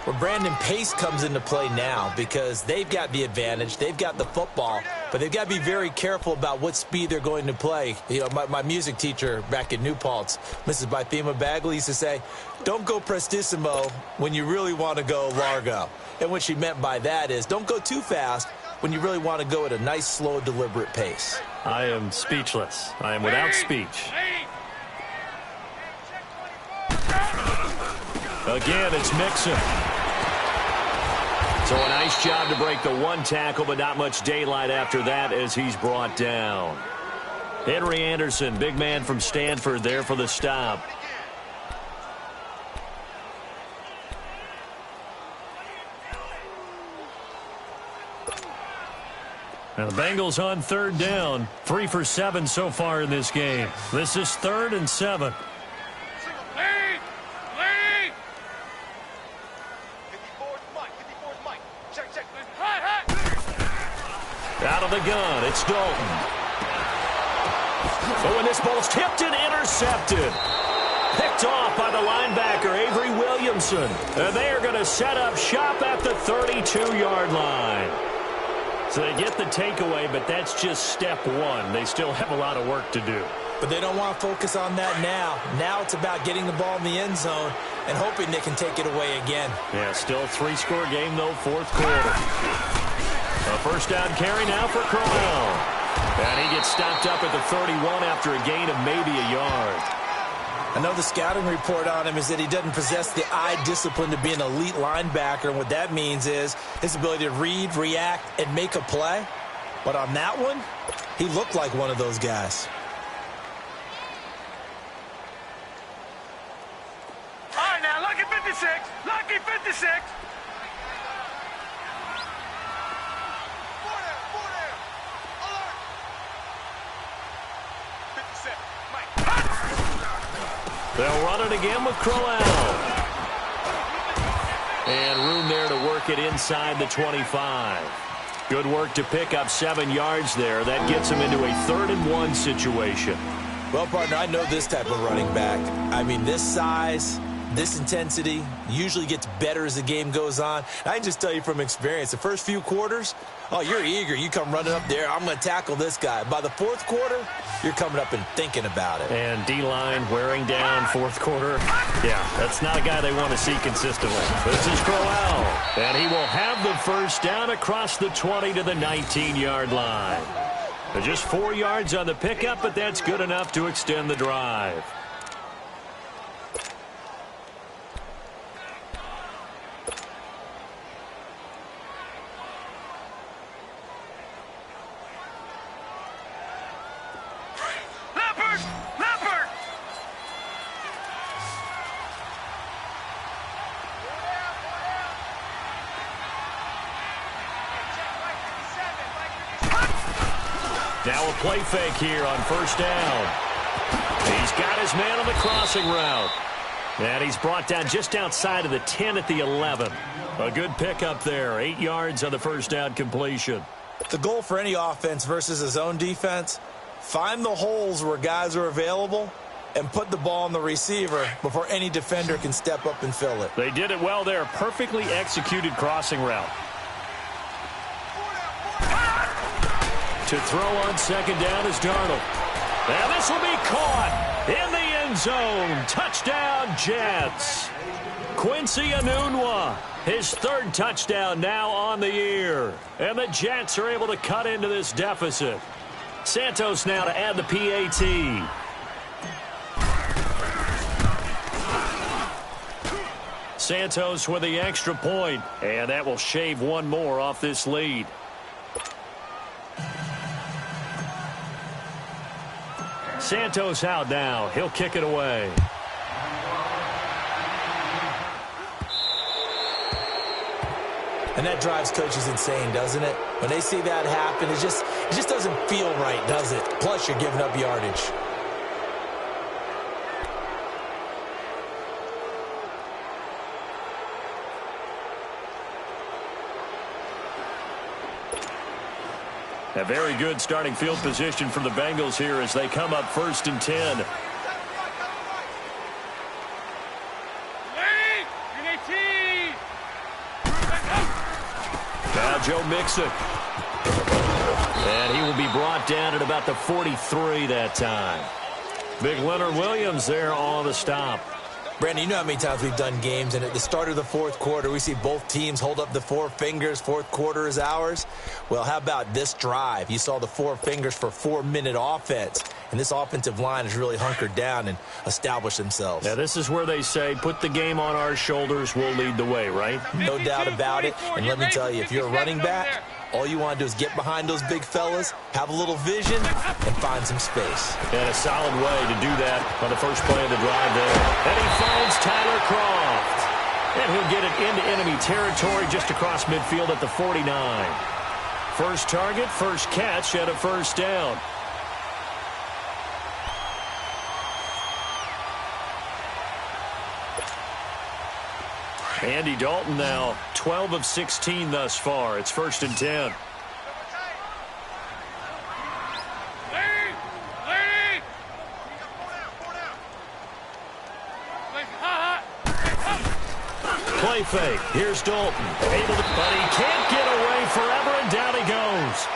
Well, Brandon, pace comes into play now because they've got the advantage. They've got the football. but they've got to be very careful about what speed they're going to play. You know, my music teacher back in New Paltz, Mrs. Bythema Bagley, used to say, don't go prestissimo when you really want to go largo. And what she meant by that is don't go too fast when you really want to go at a nice, slow, deliberate pace. I am speechless. I am without speech. Again, it's Mixon. So a nice job to break the one tackle, but not much daylight after that as he's brought down. Henry Anderson, big man from Stanford, there for the stop. Now the Bengals on third down. 3 for 7 so far in this game. This is 3rd and 7. Out of the gun, it's Dalton. Oh, and this ball's tipped and intercepted. Picked off by the linebacker, Avery Williamson. And they are going to set up shop at the 32-yard line. So they get the takeaway, but that's just step one. They still have a lot of work to do. But they don't want to focus on that now. Now it's about getting the ball in the end zone and hoping they can take it away again. Yeah, still a 3-score game, though, 4th quarter. A first down carry now for Crowell. And he gets stopped up at the 31 after a gain of maybe a yard. I know the scouting report on him is that he doesn't possess the eye discipline to be an elite linebacker, and what that means is his ability to read, react, and make a play. But on that one, he looked like one of those guys. All right, now, lucky 56. Lucky 56. They'll run it again with Crowell. And room there to work it inside the 25. Good work to pick up 7 yards there. That gets him into a 3rd and 1 situation. Well, partner, I know this type of running back. I mean, this size, this intensity usually gets better as the game goes on. I can just tell you from experience, the first few quarters, oh, you're eager. You come running up there, I'm going to tackle this guy. By the 4th quarter, you're coming up and thinking about it. And D-line wearing down 4th quarter. Yeah, that's not a guy they want to see consistently. This is Crowell. And he will have the first down across the 20 to the 19-yard line. Just 4 yards on the pickup, but that's good enough to extend the drive. Now a play fake here on first down. He's got his man on the crossing route. And he's brought down just outside of the 10 at the 11. A good pickup there. 8 yards on the first down completion. The goal for any offense versus his own defense, find the holes where guys are available and put the ball on the receiver before any defender can step up and fill it. They did it well there. Perfectly executed crossing route. To throw on second down is Darnold. And this will be caught in the end zone. Touchdown, Jets. Quincy Enunwa, his 3rd touchdown now on the year. And the Jets are able to cut into this deficit. Santos now to add the PAT. Santos with the extra point, and that will shave one more off this lead. Santos out now. He'll kick it away. And that drives coaches insane, doesn't it? When they see that happen, it just doesn't feel right, does it? Plus, you're giving up yardage. A very good starting field position for the Bengals here as they come up 1st and 10. Now Joe Mixon. And he will be brought down at about the 43 that time. Big Leonard Williams there on the stop. Brandon, you know how many times we've done games, and at the start of the fourth quarter, we see both teams hold up the four fingers, fourth quarter is ours. Well, how about this drive? You saw the four fingers for 4-minute offense, and this offensive line has really hunkered down and established themselves. Yeah, this is where they say, put the game on our shoulders, we'll lead the way, right? No doubt about it, and let me tell you, if you're a running back, all you want to do is get behind those big fellas, have a little vision, and find some space. And a solid way to do that on the first play of the drive there. And he finds Tyler Croft. And he'll get it into enemy territory just across midfield at the 49. First target, first catch, and a first down. Andy Dalton now 12 of 16 thus far. It's 1st and 10. Play fake. Here's Dalton. Able to, but he can't get away forever, and down he goes.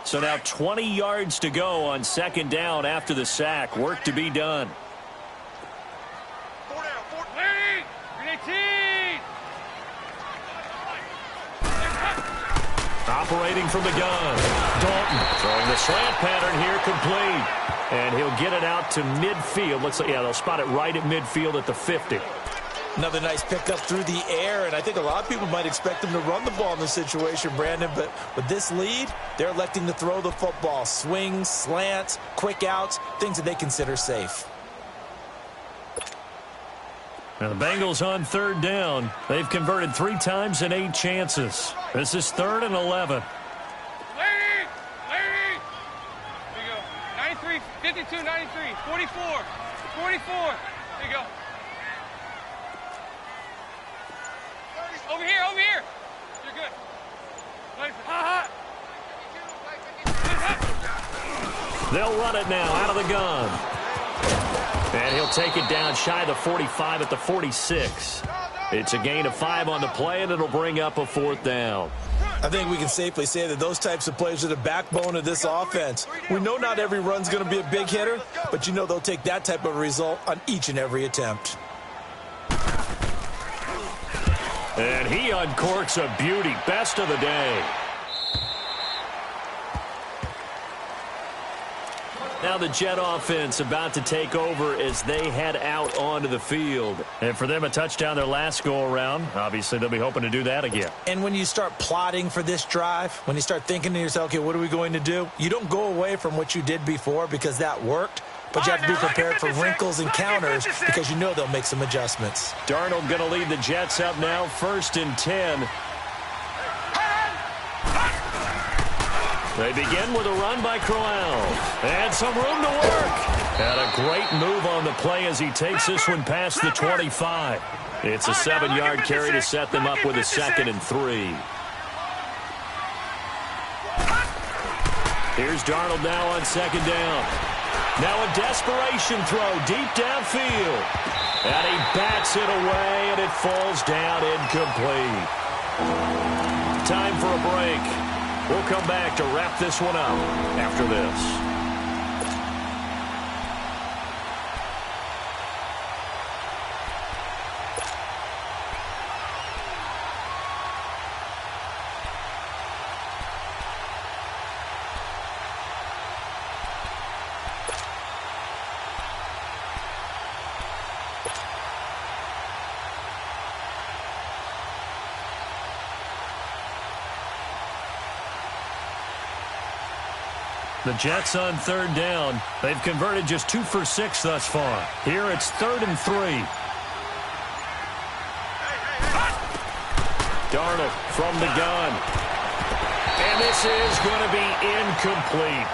So now 20 yards to go on second down after the sack. Work to be done. Operating from the gun. Dalton throwing the slant pattern here, complete. And he'll get it out to midfield. Looks like, yeah, they'll spot it right at midfield at the 50. Another nice pickup through the air, and I think a lot of people might expect them to run the ball in this situation, Brandon, but with this lead, they're electing to throw the football. Swings, slants, quick outs, things that they consider safe. Now the Bengals on third down. They've converted 3 times in 8 chances. This is 3rd and 11. Larry! There you go. 93, 52, 93, 44, 44. There you go. Over here. You're good. They'll run it now out of the gun. And he'll take it down shy of the 45 at the 46. It's a gain of 5 on the play, and it'll bring up a 4th down. I think we can safely say that those types of plays are the backbone of this offense. We know not every run's going to be a big hitter, but you know they'll take that type of result on each and every attempt. And he uncorks a beauty. Best of the day. Now the Jet offense about to take over as they head out onto the field. And for them, a touchdown their last go-around. Obviously, they'll be hoping to do that again. And when you start plotting for this drive, when you start thinking to yourself, okay, what are we going to do? You don't go away from what you did before because that worked. But you have to be prepared for wrinkles and counters because you know they'll make some adjustments. Darnold going to lead the Jets up now, 1st and 10. They begin with a run by Crowell. And some room to work. And a great move on the play as he takes this one past the 25. It's a 7-yard carry to set them up with a 2nd and 3. Here's Darnold now on 2nd down. Now a desperation throw deep downfield. And he bats it away, and it falls down incomplete. Time for a break. We'll come back to wrap this one up after this. The Jets on 3rd down. They've converted just 2 for 6 thus far. Here it's 3rd and 3. Darnold from the gun. And this is going to be incomplete.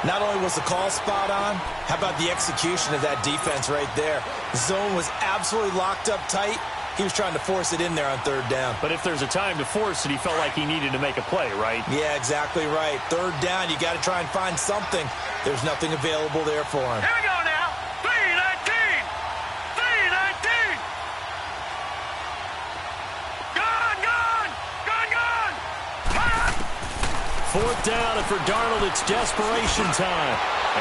Not only was the call spot on, how about the execution of that defense right there? The zone was absolutely locked up tight, He was trying to force it in there on third down. But if there's a time to force it, he felt like he needed to make a play, right? Yeah, exactly right. Third down, you got to try and find something. There's nothing available there for him. Here we go now. 319. 319. Gone, gone. Gone, gone. Fourth down, and for Darnold, it's desperation time.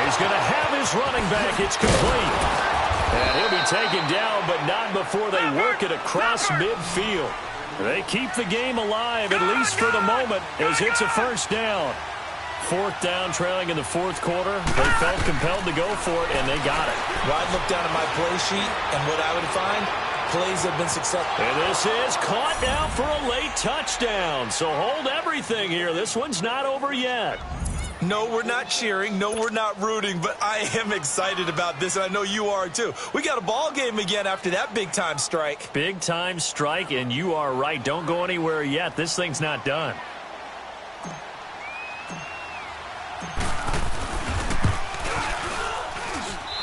He's going to have his running back. It's complete. And he'll be taken down, but not before they work it across midfield. They keep the game alive, at least for the moment, as it's a first down. Fourth down, trailing in the fourth quarter. They felt compelled to go for it, and they got it. Well, I'd look down at my play sheet, and what I would find, plays have been successful. And this is caught now for a late touchdown. So hold everything here. This one's not over yet. No, we're not cheering. No, we're not rooting. But I am excited about this, and I know you are too. We got a ball game again after that big-time strike. Big-time strike, and you are right. Don't go anywhere yet. This thing's not done.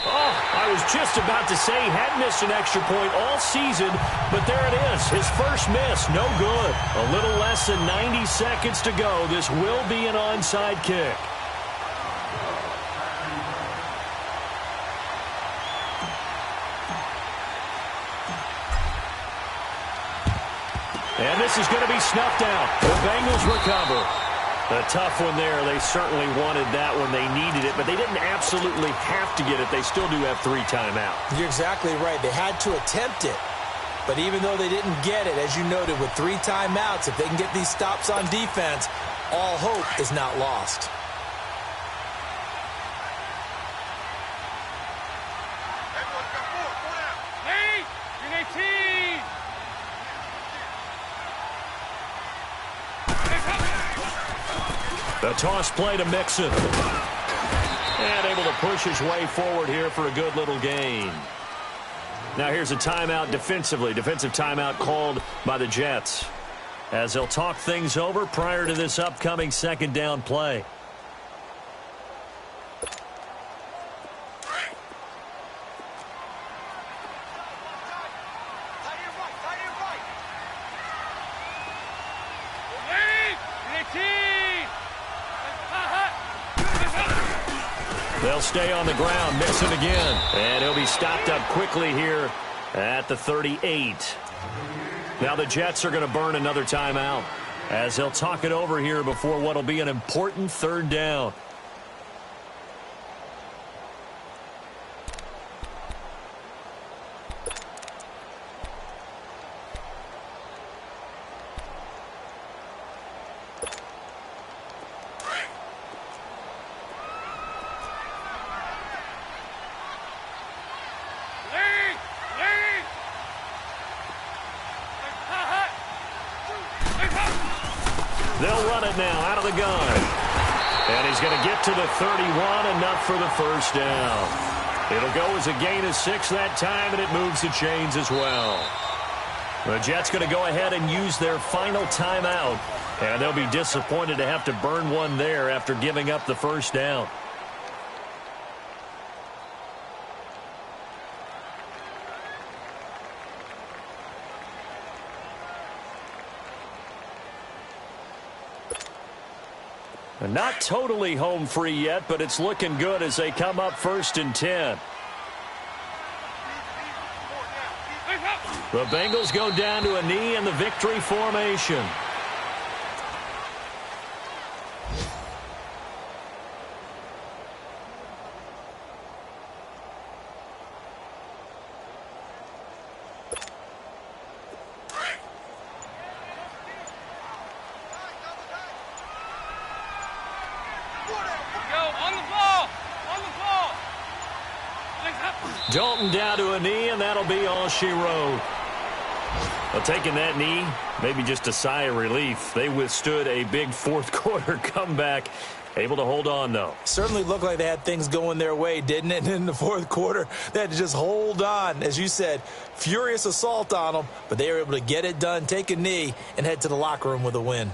Oh, I was just about to say he had missed an extra point all season, but there it is. His first miss, no good. A little less than 90 seconds to go. This will be an onside kick. And this is going to be snuffed out. The Bengals recover. A tough one there. They certainly wanted that one. They needed it, but they didn't absolutely have to get it. They still do have 3 timeouts. You're exactly right. They had to attempt it. But even though they didn't get it, as you noted, with 3 timeouts, if they can get these stops on defense, all hope is not lost. Everyone's got 4. 4 down. Hey, you're 18. The toss play to Mixon. And able to push his way forward here for a good little gain. Now here's a timeout defensively. Defensive timeout called by the Jets, as they'll talk things over prior to this upcoming second down play. They'll stay on the ground. Mixon again. And he'll be stopped up quickly here at the 38. Now the Jets are going to burn another timeout, as they'll talk it over here before what will be an important third down. They'll run it now out of the gun. And he's going to get to the 31, enough for the first down. It'll go as a gain of 6 that time, and it moves the chains as well. The Jets going to go ahead and use their final timeout, and they'll be disappointed to have to burn one there after giving up the first down. Not totally home free yet, but it's looking good as they come up 1st and 10. The Bengals go down to a knee in the victory formation. Dalton down to a knee, and that'll be all she wrote. Well, taking that knee, maybe just a sigh of relief. They withstood a big fourth quarter comeback. Able to hold on, though. Certainly looked like they had things going their way, didn't it? And in the fourth quarter, they had to just hold on. As you said, furious assault on them, but they were able to get it done, take a knee, and head to the locker room with a win.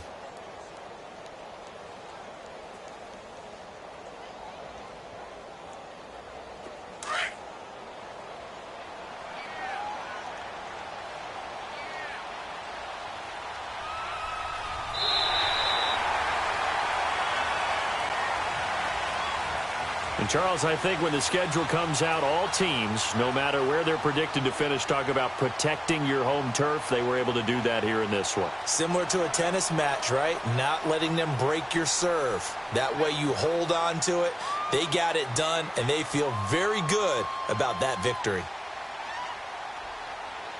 And, Charles, I think when the schedule comes out, all teams, no matter where they're predicted to finish, talk about protecting your home turf. They were able to do that here in this one. Similar to a tennis match, right? Not letting them break your serve. That way you hold on to it. They got it done, and they feel very good about that victory.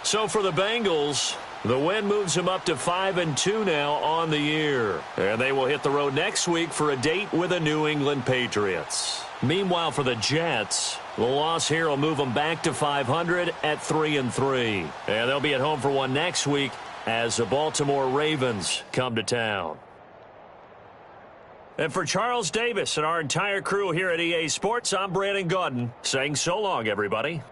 So for the Bengals, the win moves them up to 5-2 now on the year. And they will hit the road next week for a date with the New England Patriots. Meanwhile, for the Jets, the loss here will move them back to 500 at 3-3. And they'll be at home for one next week as the Baltimore Ravens come to town. And for Charles Davis and our entire crew here at EA Sports, I'm Brandon Gaudin saying so long, everybody.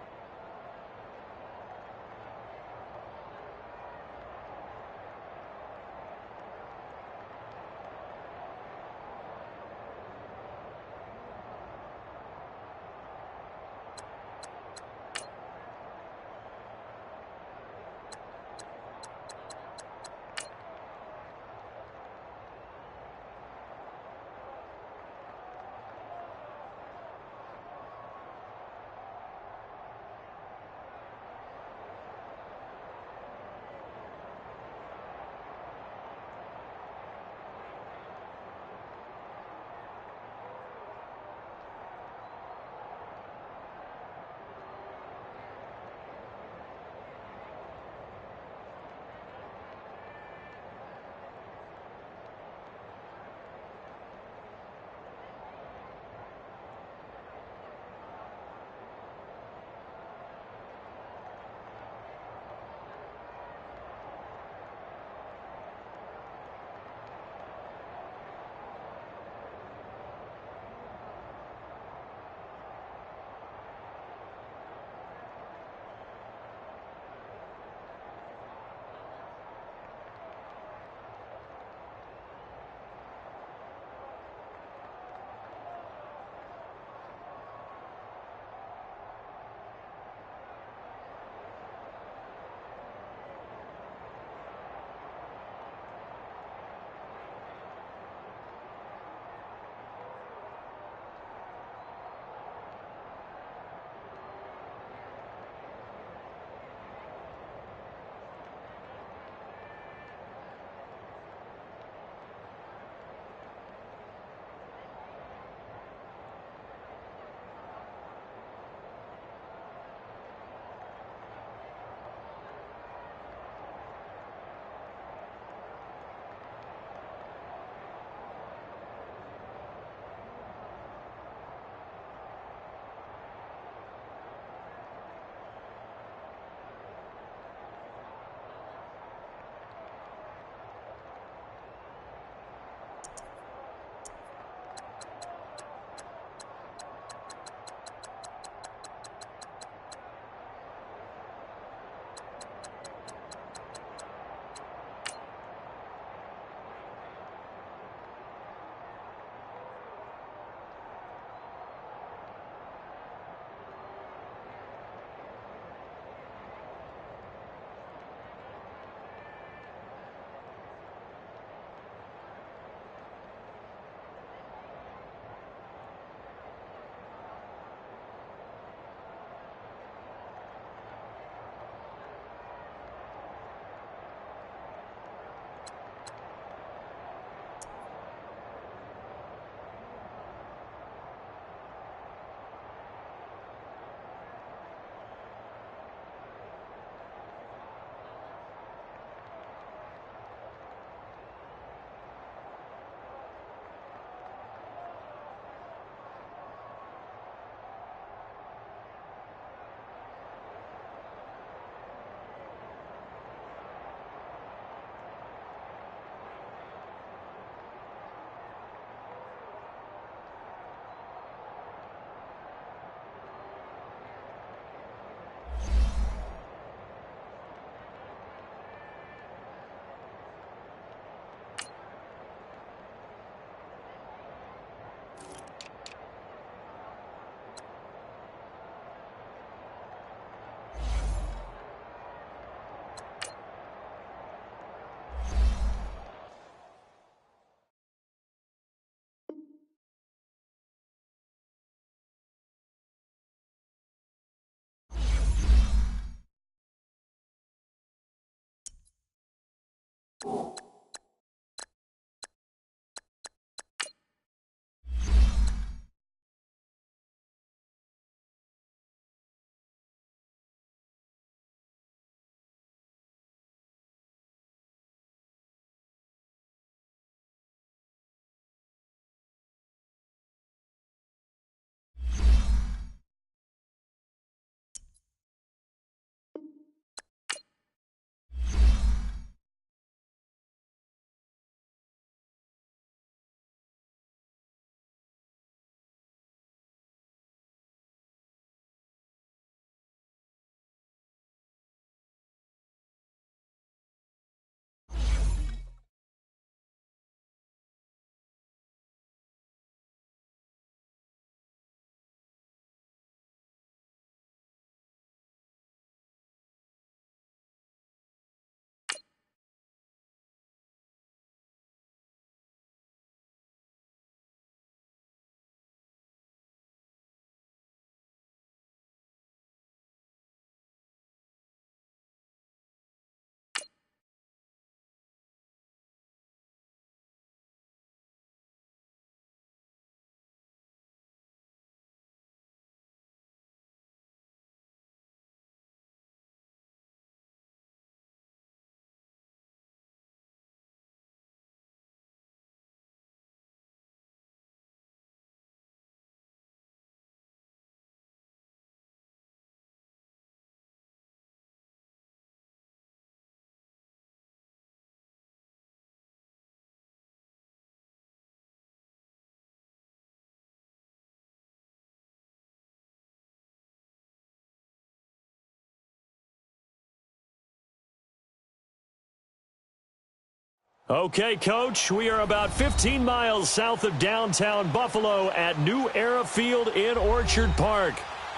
Okay, Coach, we are about 15 miles south of downtown Buffalo at New Era Field in Orchard Park.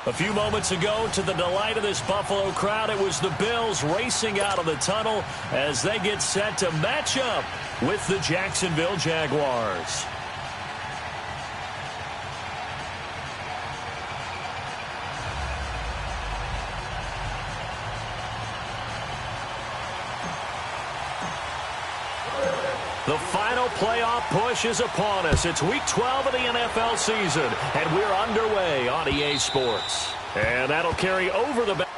A few moments ago, to the delight of this Buffalo crowd, it was the Bills racing out of the tunnel as they get set to match up with the Jacksonville Jaguars. The final playoff push is upon us. It's Week 12 of the NFL season, and we're underway on EA Sports. And that'll carry over the back.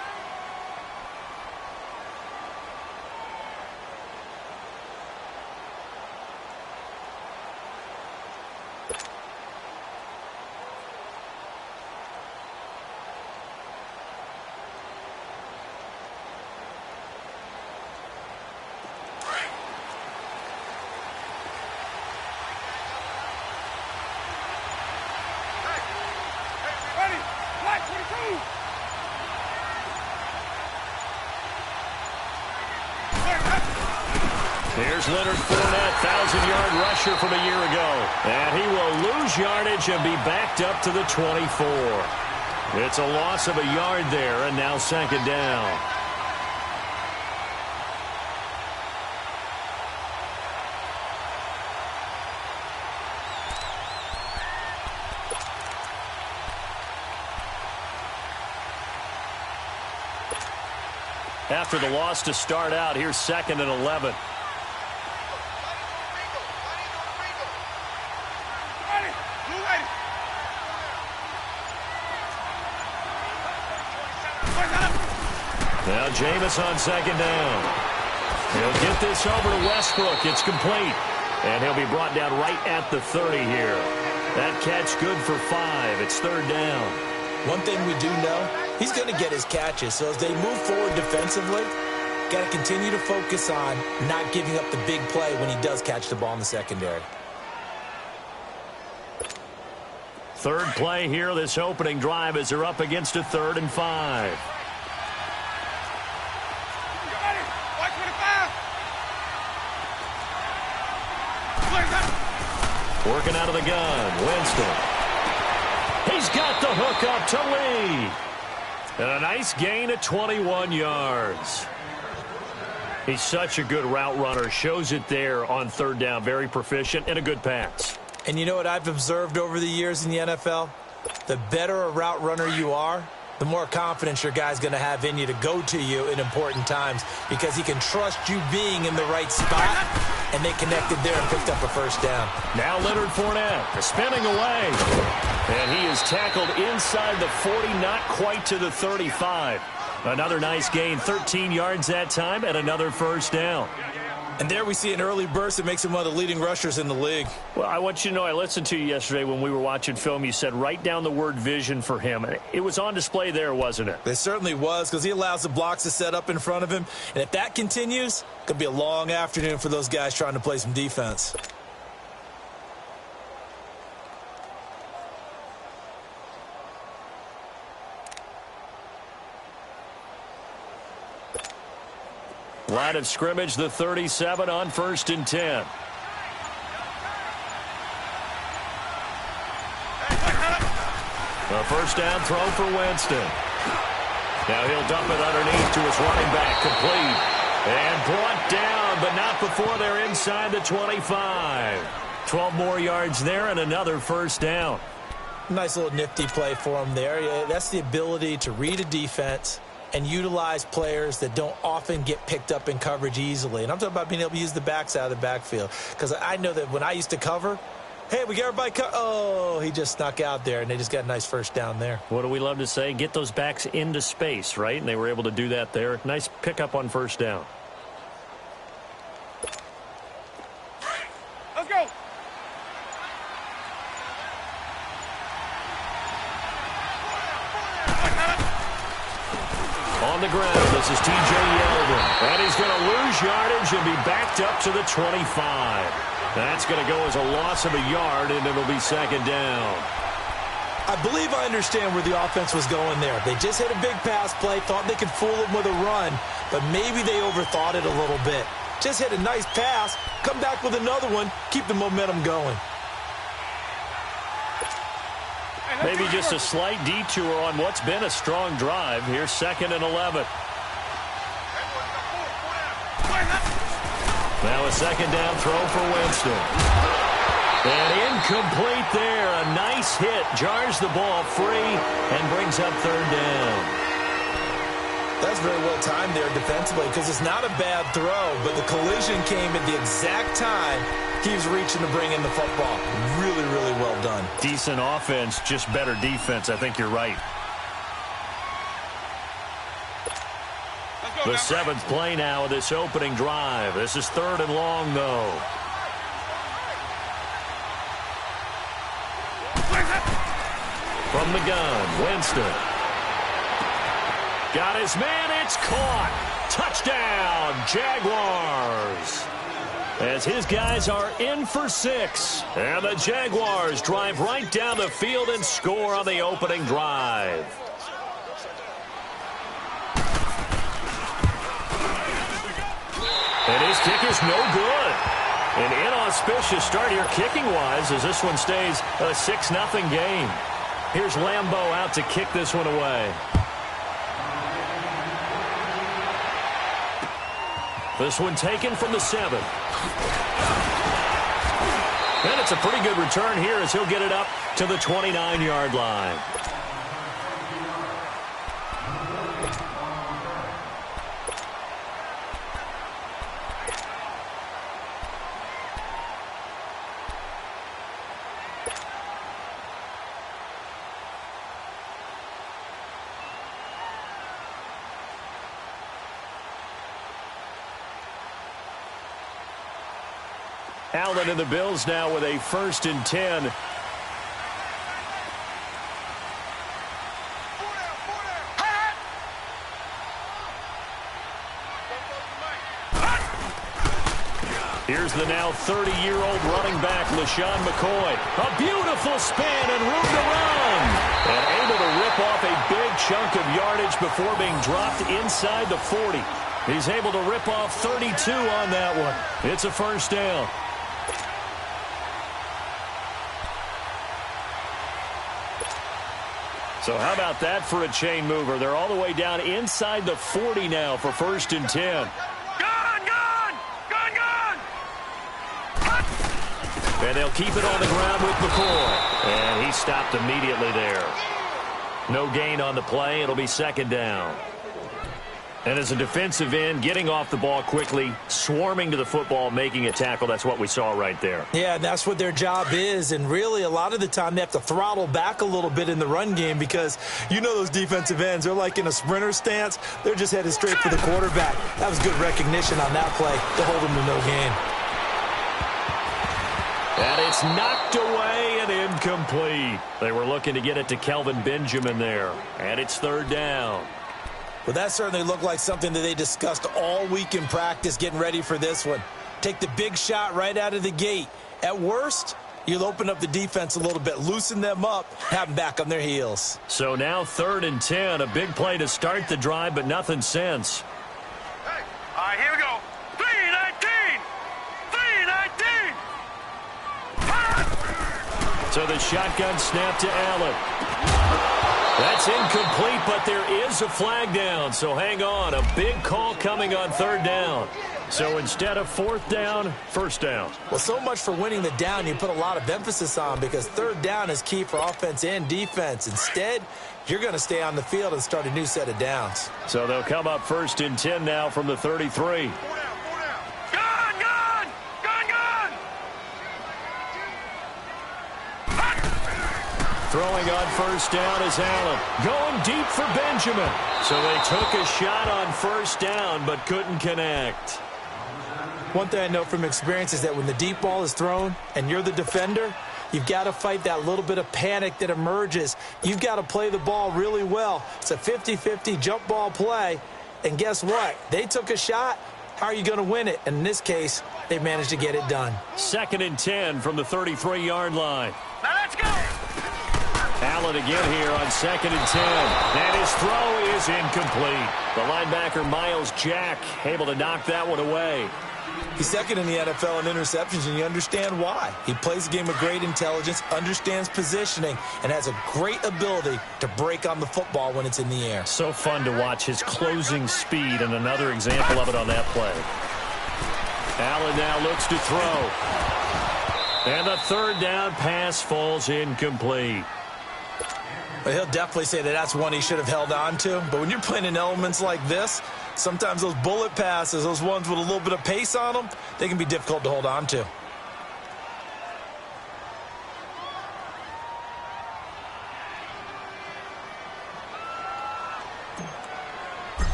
Here's Leonard Fournette, 1,000-yard rusher from a year ago. And he will lose yardage and be backed up to the 24. It's a loss of a yard there, and now second down. After the loss to start out, here's 2nd and 11. Now Jameis on second down. He'll get this over to Westbrook. It's complete. And he'll be brought down right at the 30 here. That catch good for 5. It's 3rd down. One thing we do know, he's going to get his catches. So as they move forward defensively, got to continue to focus on not giving up the big play when he does catch the ball in the secondary. Third play here, this opening drive, as they're up against a 3rd and 5. Working out of the gun, Winston. He's got the hook up to Lee. And a nice gain of 21 yards. He's such a good route runner. Shows it there on 3rd down. Very proficient and a good pass. And you know what I've observed over the years in the NFL? The better a route runner you are, the more confidence your guy's going to have in you to go to you in important times because he can trust you being in the right spot, and they connected there and picked up a first down. Now Leonard Fournette spinning away. And he is tackled inside the 40, not quite to the 35. Another nice gain, 13 yards that time, and another first down. And there we see an early burst that makes him one of the leading rushers in the league. Well, I want you to know, I listened to you yesterday when we were watching film. You said write down the word vision for him. It was on display there, wasn't it? It certainly was, because he allows the blocks to set up in front of him. And if that continues, it could be a long afternoon for those guys trying to play some defense. Line of scrimmage, the 37 on 1st and 10. A first down throw for Winston. Now he'll dump it underneath to his running back, complete. And brought down, but not before they're inside the 25. 12 more yards there and another first down. Nice little nifty play for him there. Yeah, that's the ability to read a defense and utilize players that don't often get picked up in coverage easily. And I'm talking about being able to use the backs out of the backfield. Because I know that when I used to cover, hey, we got everybody oh, he just snuck out there, and they just got a nice first down there. What do we love to say? Get those backs into space, right? And they were able to do that there. Nice pickup on first down. Let's go. On the ground, this is T.J. Yeldon. And he's going to lose yardage and be backed up to the 25. That's going to go as a loss of a yard, and it'll be second down. I believe I understand where the offense was going there. They just hit a big pass play, thought they could fool him with a run, but maybe they overthought it a little bit. Just hit a nice pass, come back with another one, keep the momentum going. Maybe just a slight detour on what's been a strong drive. Here's 2nd and 11. Now a second down throw for Winston. And incomplete there. A nice hit. Jars the ball free and brings up 3rd down. That's very well timed there defensively because it's not a bad throw, but the collision came at the exact time he was reaching to bring in the football. Really, really well done. Decent offense, just better defense. I think you're right. The 7th play now of this opening drive. This is 3rd and long, though. From the gun, Winston. Got his man, it's caught. Touchdown, Jaguars. As his guys are in for 6. And the Jaguars drive right down the field and score on the opening drive. And his kick is no good. An inauspicious start here kicking-wise as this one stays a 6-0 game. Here's Lambeau out to kick this one away. This one taken from the 7. And it's a pretty good return here as he'll get it up to the 29-yard line. Allen and the Bills now with a 1st and 10. Here's the now 30-year-old running back, LaShawn McCoy. A beautiful spin and room to run. And able to rip off a big chunk of yardage before being dropped inside the 40. He's able to rip off 32 on that one. It's a first down. So how about that for a chain mover? They're all the way down inside the 40 now for 1st and 10. And they'll keep it on the ground with McCoy. And he stopped immediately there. No gain on the play. It'll be second down. And as a defensive end, getting off the ball quickly, swarming to the football, making a tackle, that's what we saw right there. Yeah, that's what their job is. And really, a lot of the time, they have to throttle back a little bit in the run game because you know those defensive ends, they're like in a sprinter stance. They're just headed straight for the quarterback. That was good recognition on that play to hold them to no gain. And it's knocked away and incomplete. They were looking to get it to Kelvin Benjamin there. And it's third down. Well, that certainly looked like something that they discussed all week in practice getting ready for this one. Take the big shot right out of the gate. At worst, you'll open up the defense a little bit, loosen them up, have them back on their heels. So now 3rd and 10, a big play to start the drive, but nothing since. Hey, all right, here we go. 3-19! 3-19! So the shotgun snap to Allen. That's incomplete, but there is a flag down, so hang on. A big call coming on 3rd down. So instead of 4th down, 1st down. Well, so much for winning the down you put a lot of emphasis on because 3rd down is key for offense and defense. Instead, you're going to stay on the field and start a new set of downs. So they'll come up 1st and 10 now from the 33. Throwing on 1st down is Allen. Going deep for Benjamin. So they took a shot on 1st down but couldn't connect. One thing I know from experience is that when the deep ball is thrown and you're the defender, you've got to fight that little bit of panic that emerges. You've got to play the ball really well. It's a 50-50 jump ball play. And guess what? They took a shot. How are you going to win it? And in this case, they managed to get it done. 2nd and 10 from the 33-yard line. Now let's go! Allen again here on 2nd and 10. And his throw is incomplete. The linebacker, Miles Jack, able to knock that one away. He's 2nd in the NFL in interceptions, and you understand why. He plays a game of great intelligence, understands positioning, and has a great ability to break on the football when it's in the air. So fun to watch his closing speed, and another example of it on that play. Allen now looks to throw. And the 3rd down pass falls incomplete. Well, he'll definitely say that that's one he should have held on to. But when you're playing in elements like this, sometimes those bullet passes, those ones with a little bit of pace on them, they can be difficult to hold on to.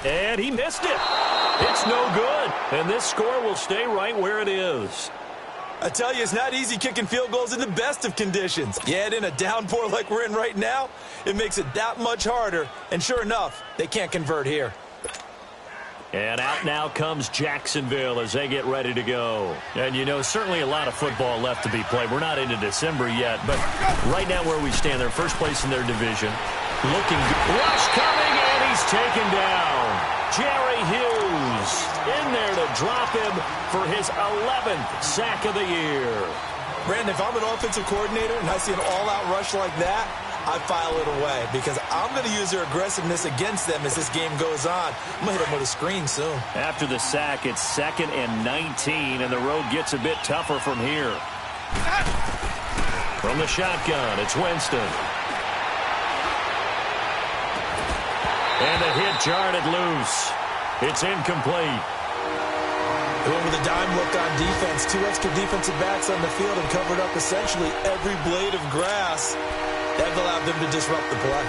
And he missed it. It's no good. And this score will stay right where it is. I tell you, it's not easy kicking field goals in the best of conditions. Yet in a downpour like we're in right now, it makes it that much harder. And sure enough, they can't convert here. And out now comes Jacksonville as they get ready to go. And, you know, certainly a lot of football left to be played. We're not into December yet, but right now where we stand, they're first place in their division. Looking good. Rush coming, and he's taken down. Jerry Hughes in there to drop him for his 11th sack of the year. Brandon, if I'm an offensive coordinator and I see an all-out rush like that, I file it away because I'm going to use their aggressiveness against them as this game goes on. I'm going to hit them with a screen soon. After the sack, it's 2nd and 19, and the road gets a bit tougher from here. From the shotgun, it's Winston. And the hit jarred it loose. It's incomplete. They went with a dime look on defense. 2 extra defensive backs on the field and covered up essentially every blade of grass. That allowed them to disrupt the play.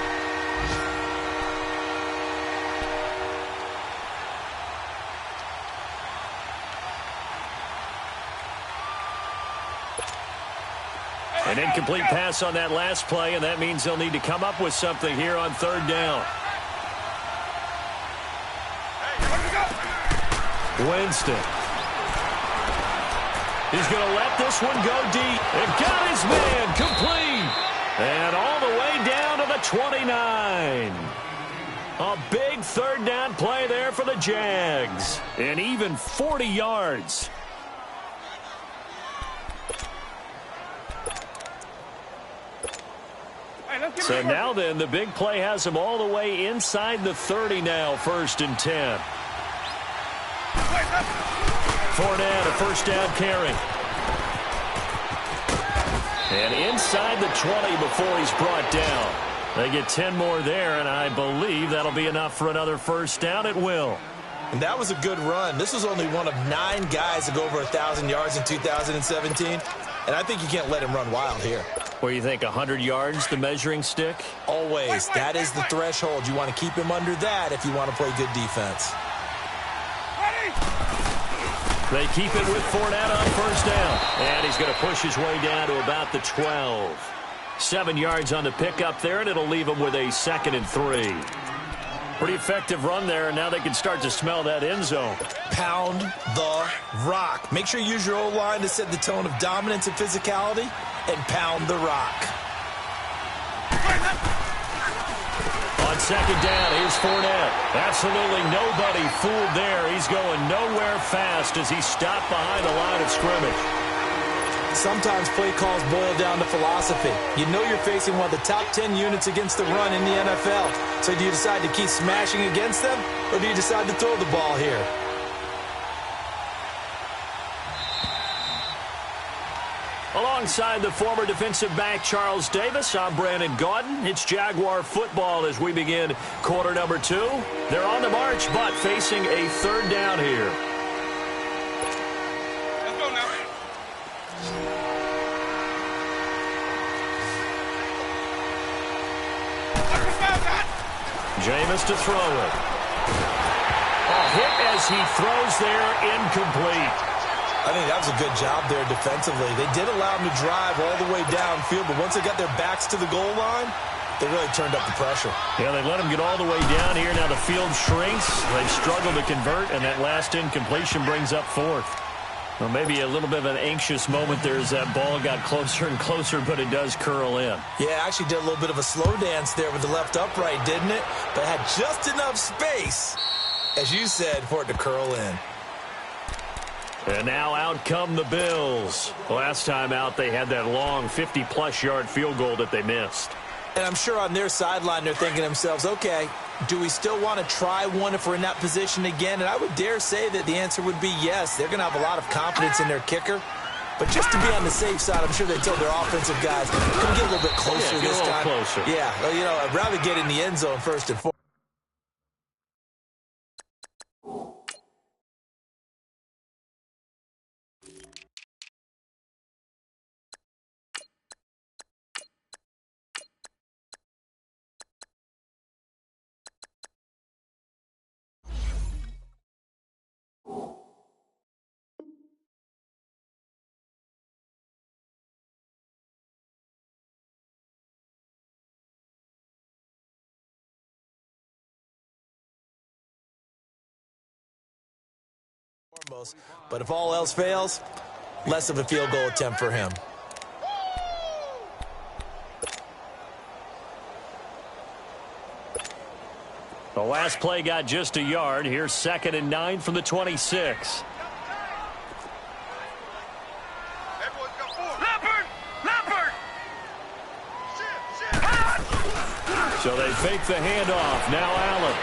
An incomplete pass on that last play, and that means they'll need to come up with something here on 3rd down. Winston. He's going to let this one go deep. And got his man complete. And all the way down to the 29. A big 3rd down play there for the Jags. And even 40 yards. So now then, the big play has him all the way inside the 30 now, 1st and 10. Fournette, a 1st down carry. And inside the 20 before he's brought down. They get 10 more there, and I believe that'll be enough for another first down. It will. And that was a good run. This was only one of 9 guys to go over 1,000 yards in 2017. And I think you can't let him run wild here. Where you think 100 yards, the measuring stick? Always. That is the threshold. You want to keep him under that if you want to play good defense. They keep it with Fournette on first down. And he's going to push his way down to about the 12. 7 yards on the pickup there, and it'll leave him with a 2nd and 3. Pretty effective run there, and now they can start to smell that end zone. Pound the rock. Make sure you use your O-line to set the tone of dominance and physicality, and pound the rock. On second down, here's Fournette. Absolutely nobody fooled there. He's going nowhere fast as he's stopped behind the line of scrimmage. Sometimes play calls boil down to philosophy. You know you're facing one of the top 10 units against the run in the NFL. So do you decide to keep smashing against them, or do you decide to throw the ball here? Alongside the former defensive back Charles Davis, I'm Brandon Gaudin. It's Jaguar football as we begin quarter number 2. They're on the march, but facing a third down here. Let's go now. Jameis to throw it. A hit as he throws there, incomplete. I think that was a good job there defensively. They did allow him to drive all the way downfield, but once they got their backs to the goal line, they really turned up the pressure. Yeah, they let him get all the way down here. Now the field shrinks. They've struggled to convert, and that last incompletion brings up 4th. Well, maybe a little bit of an anxious moment there as that ball got closer and closer, but it does curl in. Yeah, actually did a little bit of a slow dance there with the left upright, didn't it? But had just enough space, as you said, for it to curl in. And now out come the Bills. Last time out, they had that long 50-plus yard field goal that they missed. And I'm sure on their sideline they're thinking to themselves, okay, do we still want to try one if we're in that position again? And I would dare say that the answer would be yes. They're going to have a lot of confidence in their kicker. But just to be on the safe side, I'm sure they told their offensive guys, come get a little bit closer this time. Closer. Yeah, well, you know, I'd rather get in the end zone first and foremost. But if all else fails, less of a field goal attempt for him. The last play got just a yard. Here's 2nd and 9 from the 26. So they fake the handoff. Now Allen.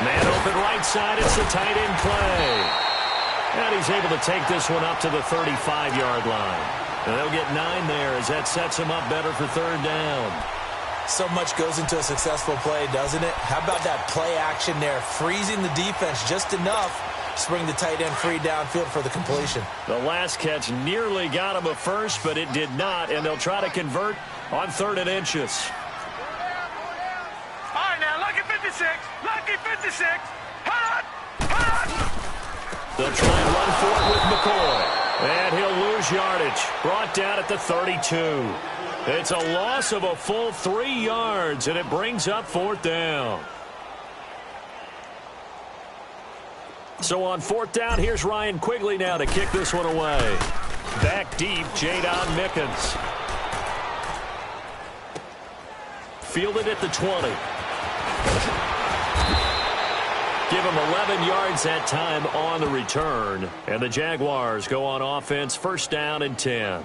Man open right side. It's a tight end play. And he's able to take this one up to the 35-yard line. And they'll get 9 there as that sets him up better for third down. So much goes into a successful play, doesn't it? How about that play action there? Freezing the defense just enough to bring the tight end free downfield for the completion. The last catch nearly got him a first, but it did not. And they'll try to convert on 3rd and inches. All right, now, lucky 56. Lucky 56. Hot! Hot! They'll try and run for it with McCoy. And he'll lose yardage. Brought down at the 32. It's a loss of a full 3 yards, and it brings up 4th down. So on 4th down, here's Ryan Quigley now to kick this one away. Back deep, Ytown Mickens. Fielded at the 20. Give him 11 yards that time on the return. And the Jaguars go on offense, 1st down and 10.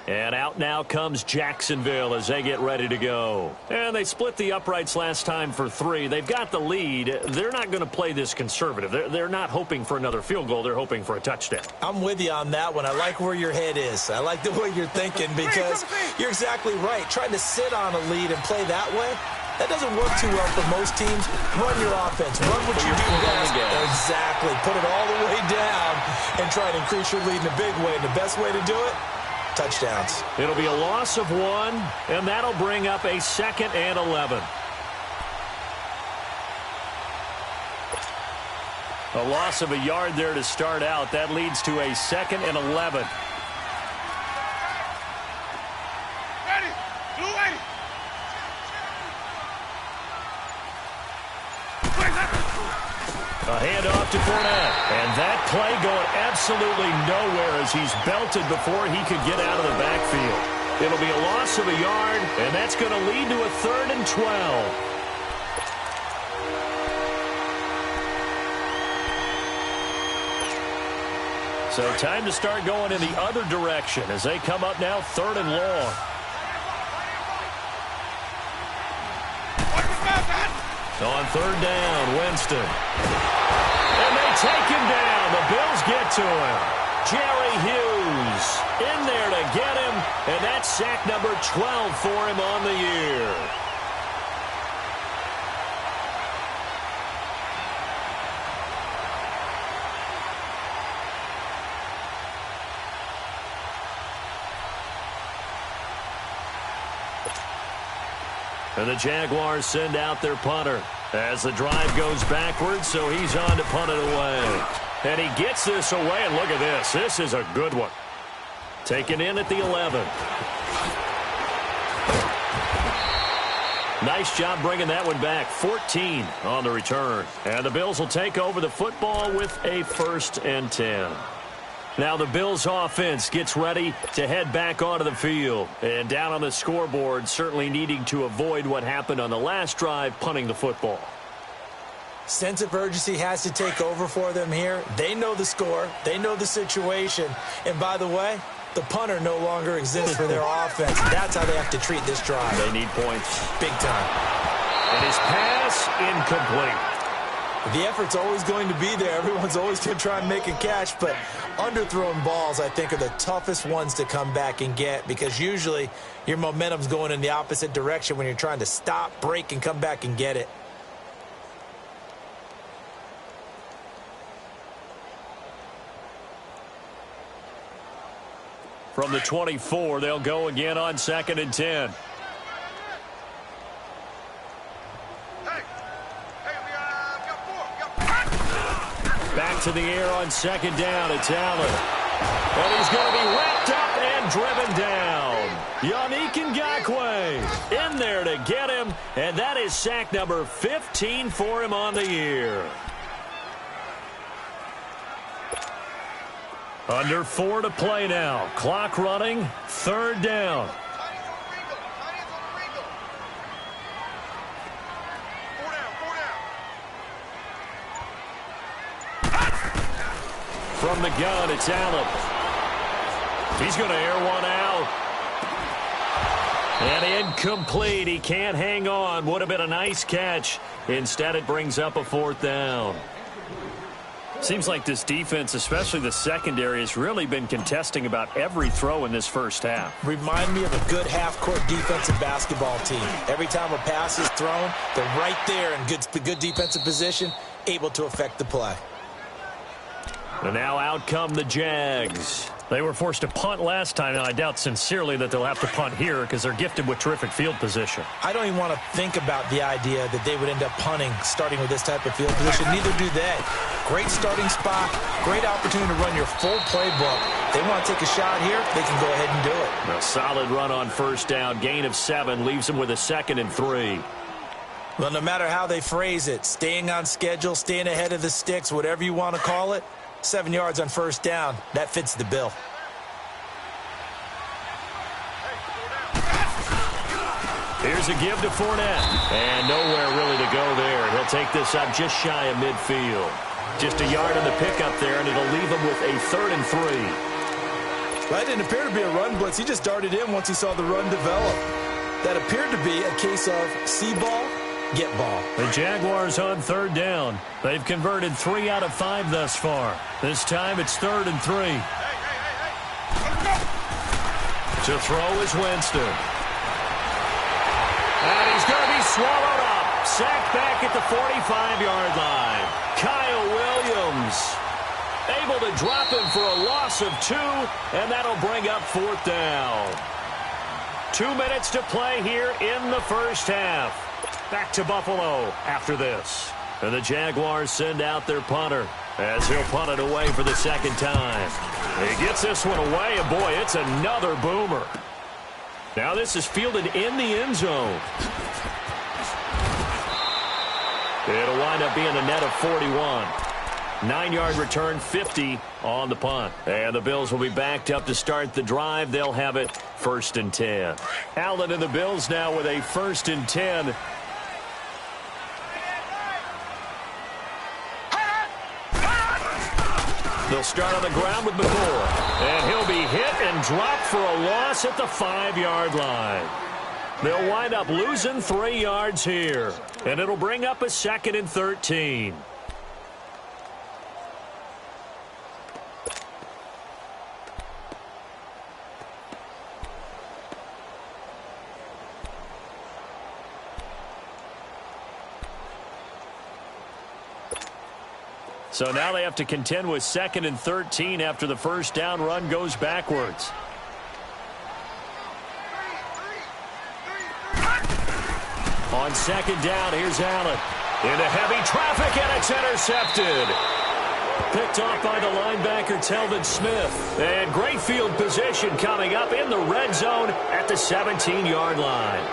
And out now comes Jacksonville as they get ready to go. And they split the uprights last time for 3. They've got the lead. They're not going to play this conservative. They're not hoping for another field goal. They're hoping for a touchdown. I'm with you on that one. I like where your head is. I like the way you're thinking because you're exactly right. Trying to sit on a lead and play that way, that doesn't work too well for most teams. Run your offense. Run what you do best. Exactly. Put it all the way down and try to increase your lead in a big way. And the best way to do it, touchdowns. It'll be a loss of 1, and that'll bring up a 2nd and 11. A loss of a yard there to start out. That leads to a 2nd and 11. Ready. Blue 80. A handoff to Fournette. And that play going absolutely nowhere as he's belted before he could get out of the backfield. It'll be a loss of a yard, and that's going to lead to a 3rd and 12. So time to start going in the other direction as they come up now 3rd and long. On 3rd down, Winston. And they take him down. The Bills get to him. Jerry Hughes in there to get him, and that's sack number 12 for him on the year. And the Jaguars send out their punter as the drive goes backwards, so he's on to punt it away. And he gets this away, and look at this. This is a good one. Taken in at the 11. Nice job bringing that one back. 14 on the return. And the Bills will take over the football with a 1st and 10. Now the Bills offense gets ready to head back onto the field. And down on the scoreboard, certainly needing to avoid what happened on the last drive, punting the football. Sense of urgency has to take over for them here. They know the score. They know the situation. And by the way, the punter no longer exists for their offense. That's how they have to treat this drive. They need points. Big time. And his pass incomplete. The effort's always going to be there. Everyone's always going to try and make a catch, but underthrown balls, I think, are the toughest ones to come back and get because usually your momentum's going in the opposite direction when you're trying to stop, break, and come back and get it. From the 24, they'll go again on 2nd and 10. Back to the air on 2nd down. It's Allen. And he's going to be wrapped up and driven down. Yannick Ngakoue in there to get him. And that is sack number 15 for him on the year. Under 4 to play now. Clock running. 3rd down. From the gun, it's Allen. He's going to air one out. And incomplete. He can't hang on. Would have been a nice catch. Instead, it brings up a 4th down. Seems like this defense, especially the secondary, has really been contesting about every throw in this first half. Remind me of a good half-court defensive basketball team. Every time a pass is thrown, they're right there in good defensive position, able to affect the play. And now out come the Jags. They were forced to punt last time, and I doubt sincerely that they'll have to punt here because they're gifted with terrific field position. I don't even want to think about the idea that they would end up punting starting with this type of field position. Neither do they. Great starting spot, great opportunity to run your full playbook. They want to take a shot here, they can go ahead and do it. A solid run on 1st down, gain of 7, leaves them with a 2nd and 3. Well, no matter how they phrase it, staying on schedule, staying ahead of the sticks, whatever you want to call it, 7 yards on 1st down. That fits the bill. Here's a give to Fournette. And nowhere really to go there. He'll take this up just shy of midfield. Just a yard on the pickup there, and it'll leave him with a 3rd and 3. Well, that didn't appear to be a run blitz. He just darted in once he saw the run develop. That appeared to be a case of see ball, get ball. The Jaguars on third down. They've converted 3 out of 5 thus far. This time it's 3rd and 3. To throw is Winston. And he's going to be swallowed up. Sacked back at the 45-yard line. Kyle Williams able to drop him for a loss of 2, and that'll bring up 4th down. 2 minutes to play here in the first half. Back to Buffalo after this. And the Jaguars send out their punter as he'll punt it away for the second time. He gets this one away, and boy, it's another boomer. Now this is fielded in the end zone. It'll wind up being a net of 41. 9-yard return, 50 on the punt. And the Bills will be backed up to start the drive. They'll have it 1st and 10. Allen and the Bills now with a 1st and 10. They'll start on the ground with McCoy. And he'll be hit and dropped for a loss at the 5-yard line. They'll wind up losing 3 yards here. And it'll bring up a 2nd and 13. So now they have to contend with 2nd and 13 after the first down run goes backwards. On 2nd down, here's Allen. Into heavy traffic, and it's intercepted. Picked off by the linebacker, Telvin Smith. And great field position coming up in the red zone at the 17-yard line.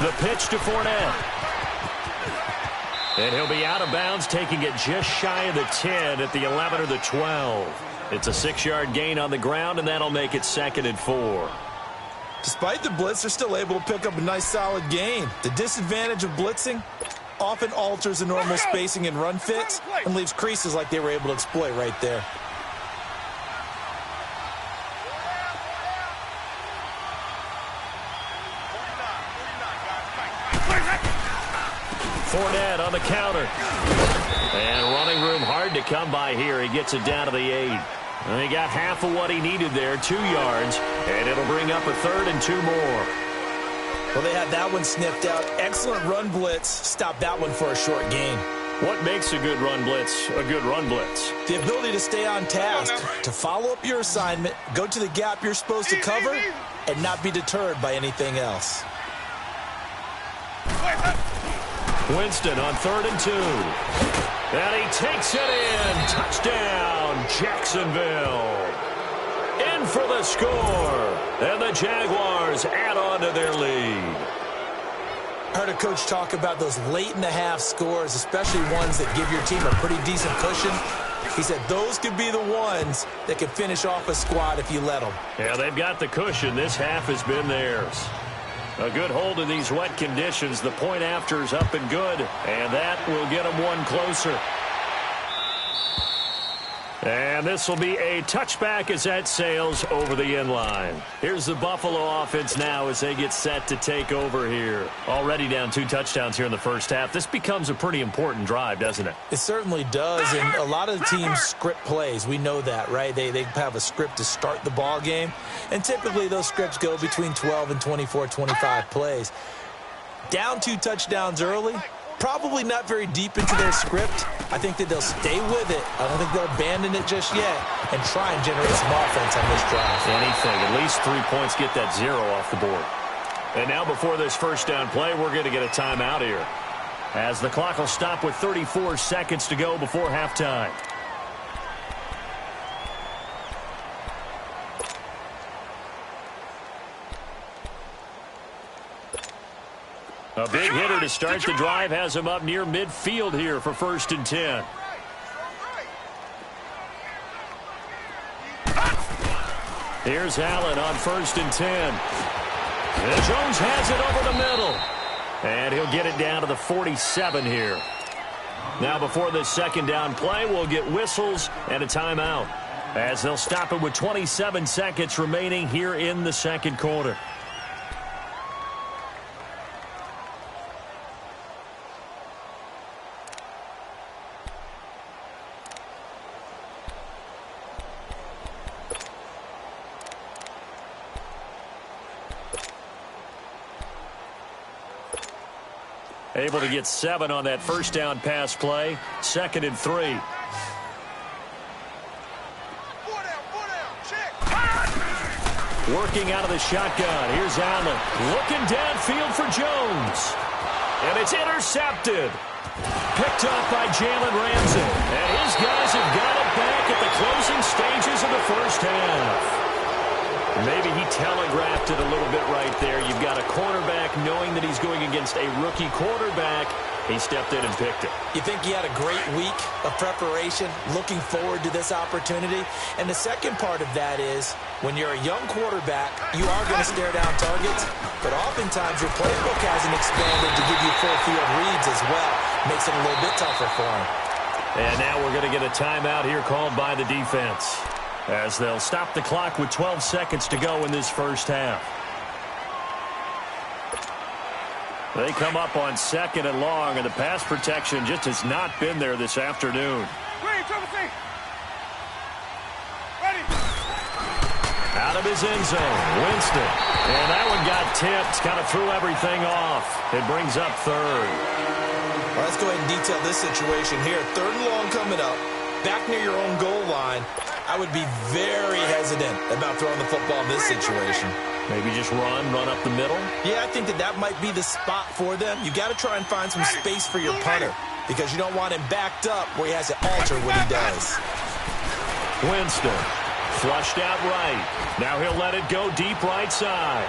The pitch to Fournette. And he'll be out of bounds, taking it just shy of the 10 at the 11 or the 12. It's a 6-yard gain on the ground, and that'll make it 2nd and 4. Despite the blitz, they're still able to pick up a nice solid gain. The disadvantage of blitzing often alters the normal spacing and run fits and leaves creases like they were able to exploit right there. Fournette on the counter. And running room hard to come by here. He gets it down to the 8. And he got half of what he needed there, 2 yards. And it'll bring up a 3rd and 2 more. Well, they had that one sniffed out. Excellent run blitz. Stopped that one for a short gain. What makes a good run blitz a good run blitz? The ability to stay on task, to follow up your assignment, go to the gap you're supposed to cover, and not be deterred by anything else. Winston on 3rd and 2. And he takes it in. Touchdown, Jacksonville. In for the score. And the Jaguars add on to their lead. I heard a coach talk about those late-in-the-half scores, especially ones that give your team a pretty decent cushion. He said those could be the ones that could finish off a squad if you let them. Yeah, they've got the cushion. This half has been theirs. A good hold in these wet conditions. The point after is up and good, and that will get them one closer. And this will be a touchback as that sails over the end line. Here's the Buffalo offense now as they get set to take over here. Already down 2 touchdowns here in the first half. This becomes a pretty important drive, doesn't it? It certainly does, and a lot of the teams script plays. We know that, right? They have a script to start the ball game, and typically those scripts go between 12 and 24, 25 plays. Down 2 touchdowns early, probably not very deep into their script. I think that they'll stay with it. I don't think they'll abandon it just yet and try and generate some offense on this drive. Anything. At least 3 points, get that 0 off the board. And now before this first down play, we're going to get a timeout here, as the clock will stop with 34 seconds to go before halftime. A big hitter to start the drive has him up near midfield here for 1st and 10. Here's Allen on 1st and 10. And Jones has it over the middle. And he'll get it down to the 47 here. Now before this second down play, we'll get whistles and a timeout, as they'll stop it with 27 seconds remaining here in the second quarter. Able to get 7 on that first down pass play. 2nd and 3. Working out of the shotgun. Here's Allen. Looking downfield for Jones. And it's intercepted. Picked off by Jalen Ramsey. And his guys have got it back at the closing stages of the first half. Maybe he telegraphed it a little bit right there. You've got a cornerback knowing that he's going against a rookie quarterback. He stepped in and picked it. You think he had a great week of preparation, looking forward to this opportunity? And the second part of that is, when you're a young quarterback, you are going to stare down targets, but oftentimes your playbook hasn't expanded to give you full field reads as well. Makes it a little bit tougher for him. And now we're going to get a timeout here called by the defense, as they'll stop the clock with 12 seconds to go in this first half. They come up on 2nd and long, and the pass protection just has not been there this afternoon. Out of his end zone, Winston. And that one got tipped, kind of threw everything off. It brings up 3rd. Well, let's go ahead and detail this situation here. 3rd and long coming up, back near your own goal line. I would be very hesitant about throwing the football in this situation. Maybe just run up the middle? Yeah, I think that might be the spot for them. You got to try and find some space for your punter, because you don't want him backed up where he has to alter what he does. Winston, flushed out right. Now he'll let it go deep right side.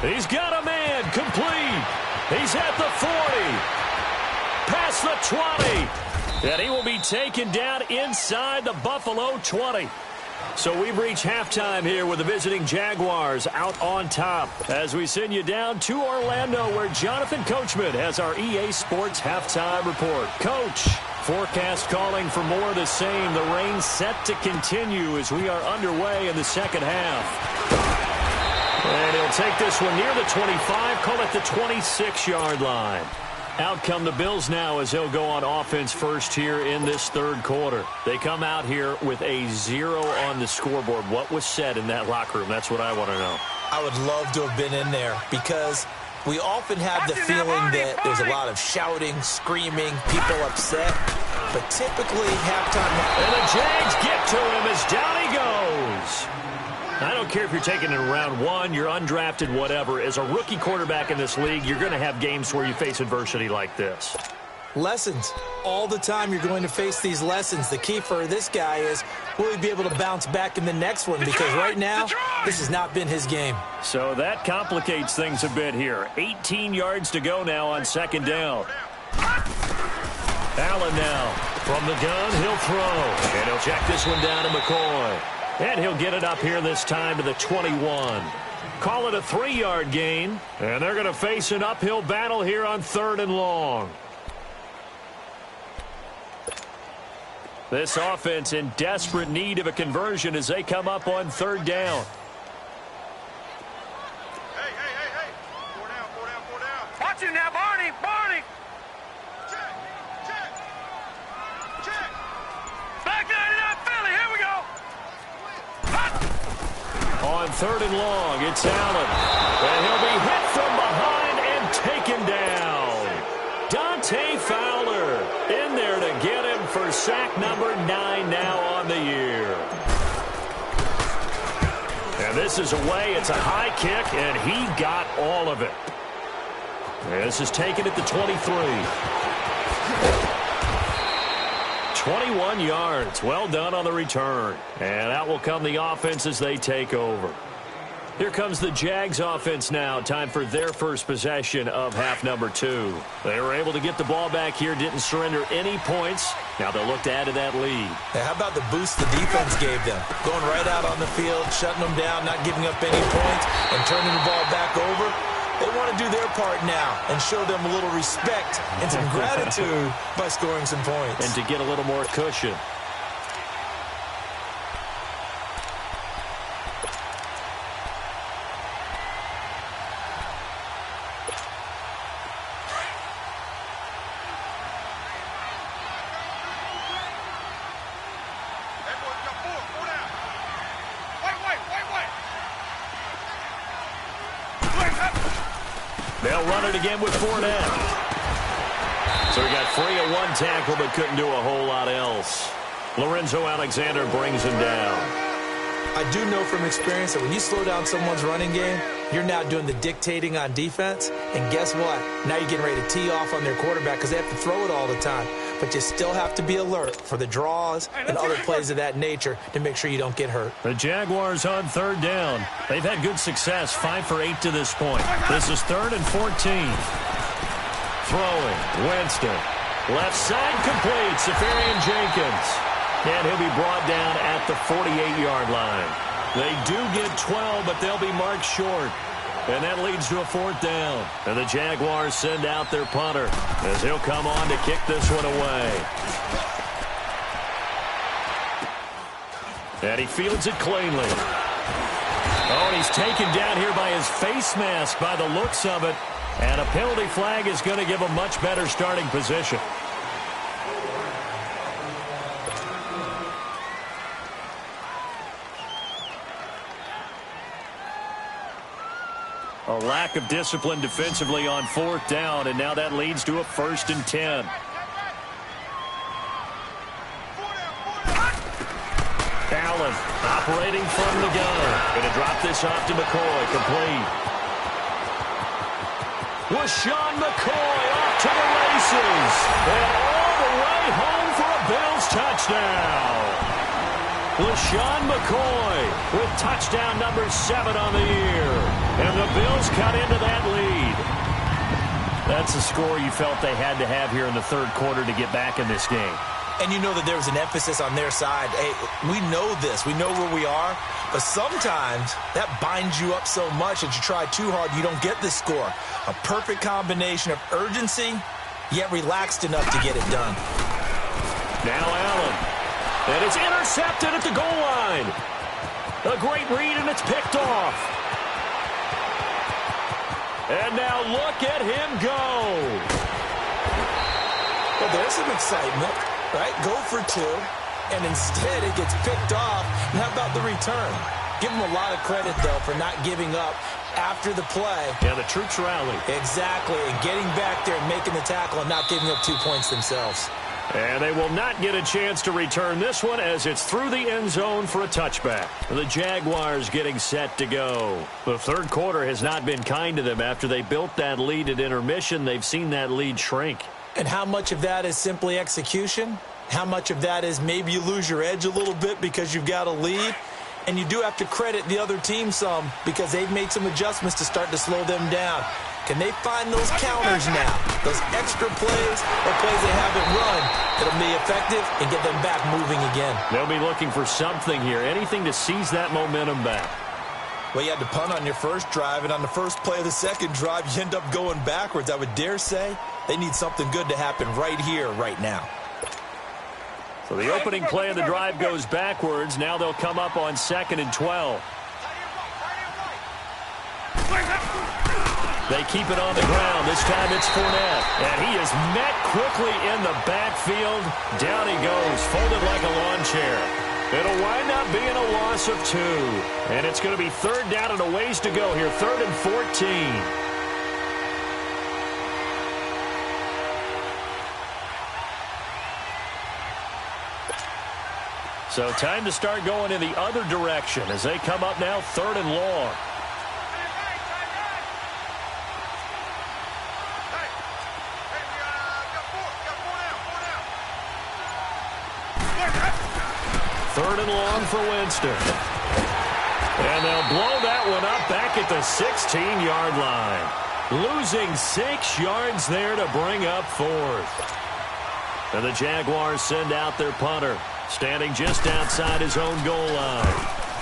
He's got a man, complete. He's at the 40. Past the 20. And he will be taken down inside the Buffalo 20. So we've reached halftime here with the visiting Jaguars out on top, as we send you down to Orlando, where Jonathan Coachman has our EA Sports halftime report. Coach, forecast calling for more of the same. The rain set to continue as we are underway in the second half. And he'll take this one near the 25, call it the 26-yard line. Out come the Bills now, as they'll go on offense first here in this third quarter. They come out here with a 0 on the scoreboard. What was said in that locker room? That's what I want to know. I would love to have been in there, because we often have the feeling that there's a lot of shouting, screaming, people upset. But typically, halftime... And the Jags get to him as down he goes. I don't care if you're taking it in round 1, you're undrafted, whatever. As a rookie quarterback in this league, you're going to have games where you face adversity like this. Lessons. All the time you're going to face these lessons. The key for this guy is, will he be able to bounce back in the next one? Because right now, this has not been his game. So that complicates things a bit here. 18 yards to go now on second down. Allen now from the gun, he'll throw. And he'll check this one down to McCoy. And he'll get it up here this time to the 21. Call it a 3-yard gain. And they're going to face an uphill battle here on 3rd and long. This offense in desperate need of a conversion as they come up on 3rd down. Hey. 4 down. Watch it now, Barney. Check. Back 99 Philly. Here we go. On 3rd and long, it's Allen. And he'll be hit from behind and taken down. Dante Fowler in there to get him for sack number 9 now on the year. And this is away. It's a high kick, and he got all of it. And this is taken at the 23. 21 yards. Well done on the return. And out will come the offense as they take over. Here comes the Jags offense now. Time for their first possession of half number 2. They were able to get the ball back here, didn't surrender any points. Now they'll look to add to that lead. Hey, how about the boost the defense gave them? Going right out on the field, shutting them down, not giving up any points, and turning the ball back over. They want to do their part now and show them a little respect and some gratitude by scoring some points. And to get a little more cushion. They'll run it again with Fournette. So he got free of one tackle but couldn't do a whole lot else. Lorenzo Alexander brings him down. I do know from experience that when you slow down someone's running game, you're now doing the dictating on defense. And guess what? Now you're getting ready to tee off on their quarterback because they have to throw it all the time. But you still have to be alert for the draws and other plays of that nature to make sure you don't get hurt. The Jaguars on third down. They've had good success, 5 for 8 to this point. This is 3rd and 14. Throwing, Winston. Left side complete, Safarian Jenkins. And he'll be brought down at the 48-yard line. They do get 12, but they'll be marked short. And that leads to a 4th down. And the Jaguars send out their punter as he'll come on to kick this one away. And he fields it cleanly. Oh, and he's taken down here by his face mask by the looks of it. And a penalty flag is going to give a much better starting position. A lack of discipline defensively on 4th down, and now that leads to a 1st and 10. Allen operating from the gun. Going to drop this off to McCoy, complete. LaShawn McCoy off to the races. And all the way home for a Bills touchdown. LaShawn McCoy with touchdown number 7 on the year. And the Bills cut into that lead. That's a score you felt they had to have here in the 3rd quarter to get back in this game. And you know that there was an emphasis on their side. Hey, we know this. We know where we are. But sometimes that binds you up so much that you try too hard, you don't get this score. A perfect combination of urgency, yet relaxed enough to get it done. Now Allen. And it's intercepted at the goal line. A great read, and it's picked off. And now look at him go. Well, there's some excitement, right? Go for 2, and instead it gets picked off. And how about the return? Give him a lot of credit, though, for not giving up after the play. Yeah, the troops rally. Exactly, and getting back there and making the tackle and not giving up 2 points themselves. And they will not get a chance to return this one as it's through the end zone for a touchback. The Jaguars getting set to go. The 3rd quarter has not been kind to them. After they built that lead at intermission, they've seen that lead shrink. And how much of that is simply execution? How much of that is maybe you lose your edge a little bit because you've got a lead? And you do have to credit the other team some because they've made some adjustments to start to slow them down. Can they find those counters now? Those extra plays or plays they haven't run that'll be effective and get them back moving again? They'll be looking for something here, anything to seize that momentum back. Well, you had to punt on your first drive, and on the first play of the second drive, you end up going backwards. I would dare say they need something good to happen right here, right now. So the opening play of the drive goes backwards. Now they'll come up on 2nd and 12. They keep it on the ground. This time it's Fournette. And he is met quickly in the backfield. Down he goes, folded like a lawn chair. It'll wind up being a loss of 2. And it's going to be 3rd down and a ways to go here. 3rd and 14. So time to start going in the other direction as they come up now 3rd and long. Third and long for Winston. And they'll blow that one up back at the 16-yard line. Losing 6 yards there to bring up 4th. And the Jaguars send out their punter, standing just outside his own goal line.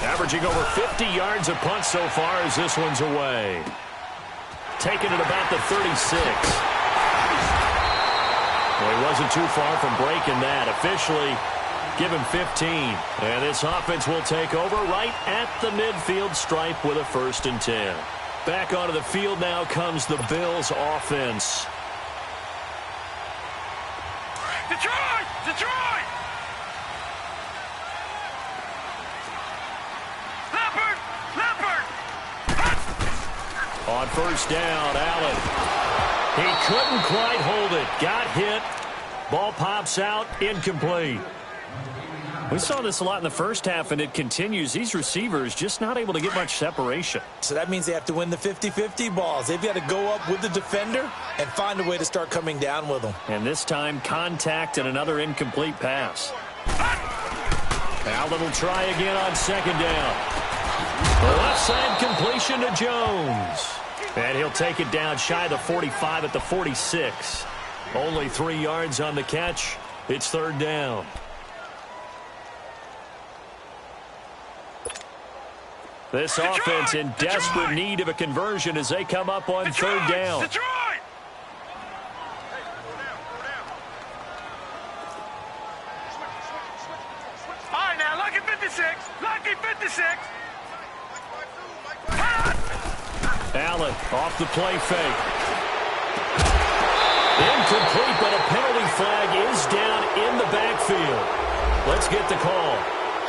Averaging over 50 yards a punt so far as this one's away. Taking it about the 36. Well, he wasn't too far from breaking that. Officially, give him 15. And this offense will take over right at the midfield stripe with a 1st and 10. Back onto the field now comes the Bills offense. Detroit! Detroit! Leopard! Leopard! On 1st down, Allen. He couldn't quite hold it. Got hit. Ball pops out. Incomplete. We saw this a lot in the first half, and it continues. These receivers just not able to get much separation. So that means they have to win the 50-50 balls. They've got to go up with the defender and find a way to start coming down with them. And this time, contact and another incomplete pass. Allen will try again on 2nd down. The left side completion to Jones. And he'll take it down shy of the 45 at the 46. Only 3 yards on the catch. It's 3rd down. This offense in desperate need of a conversion as they come up on 3rd down. Detroit! All right, now, lucky 56. Lucky 56. Allen off the play fake. Incomplete, but a penalty flag is down in the backfield. Let's get the call.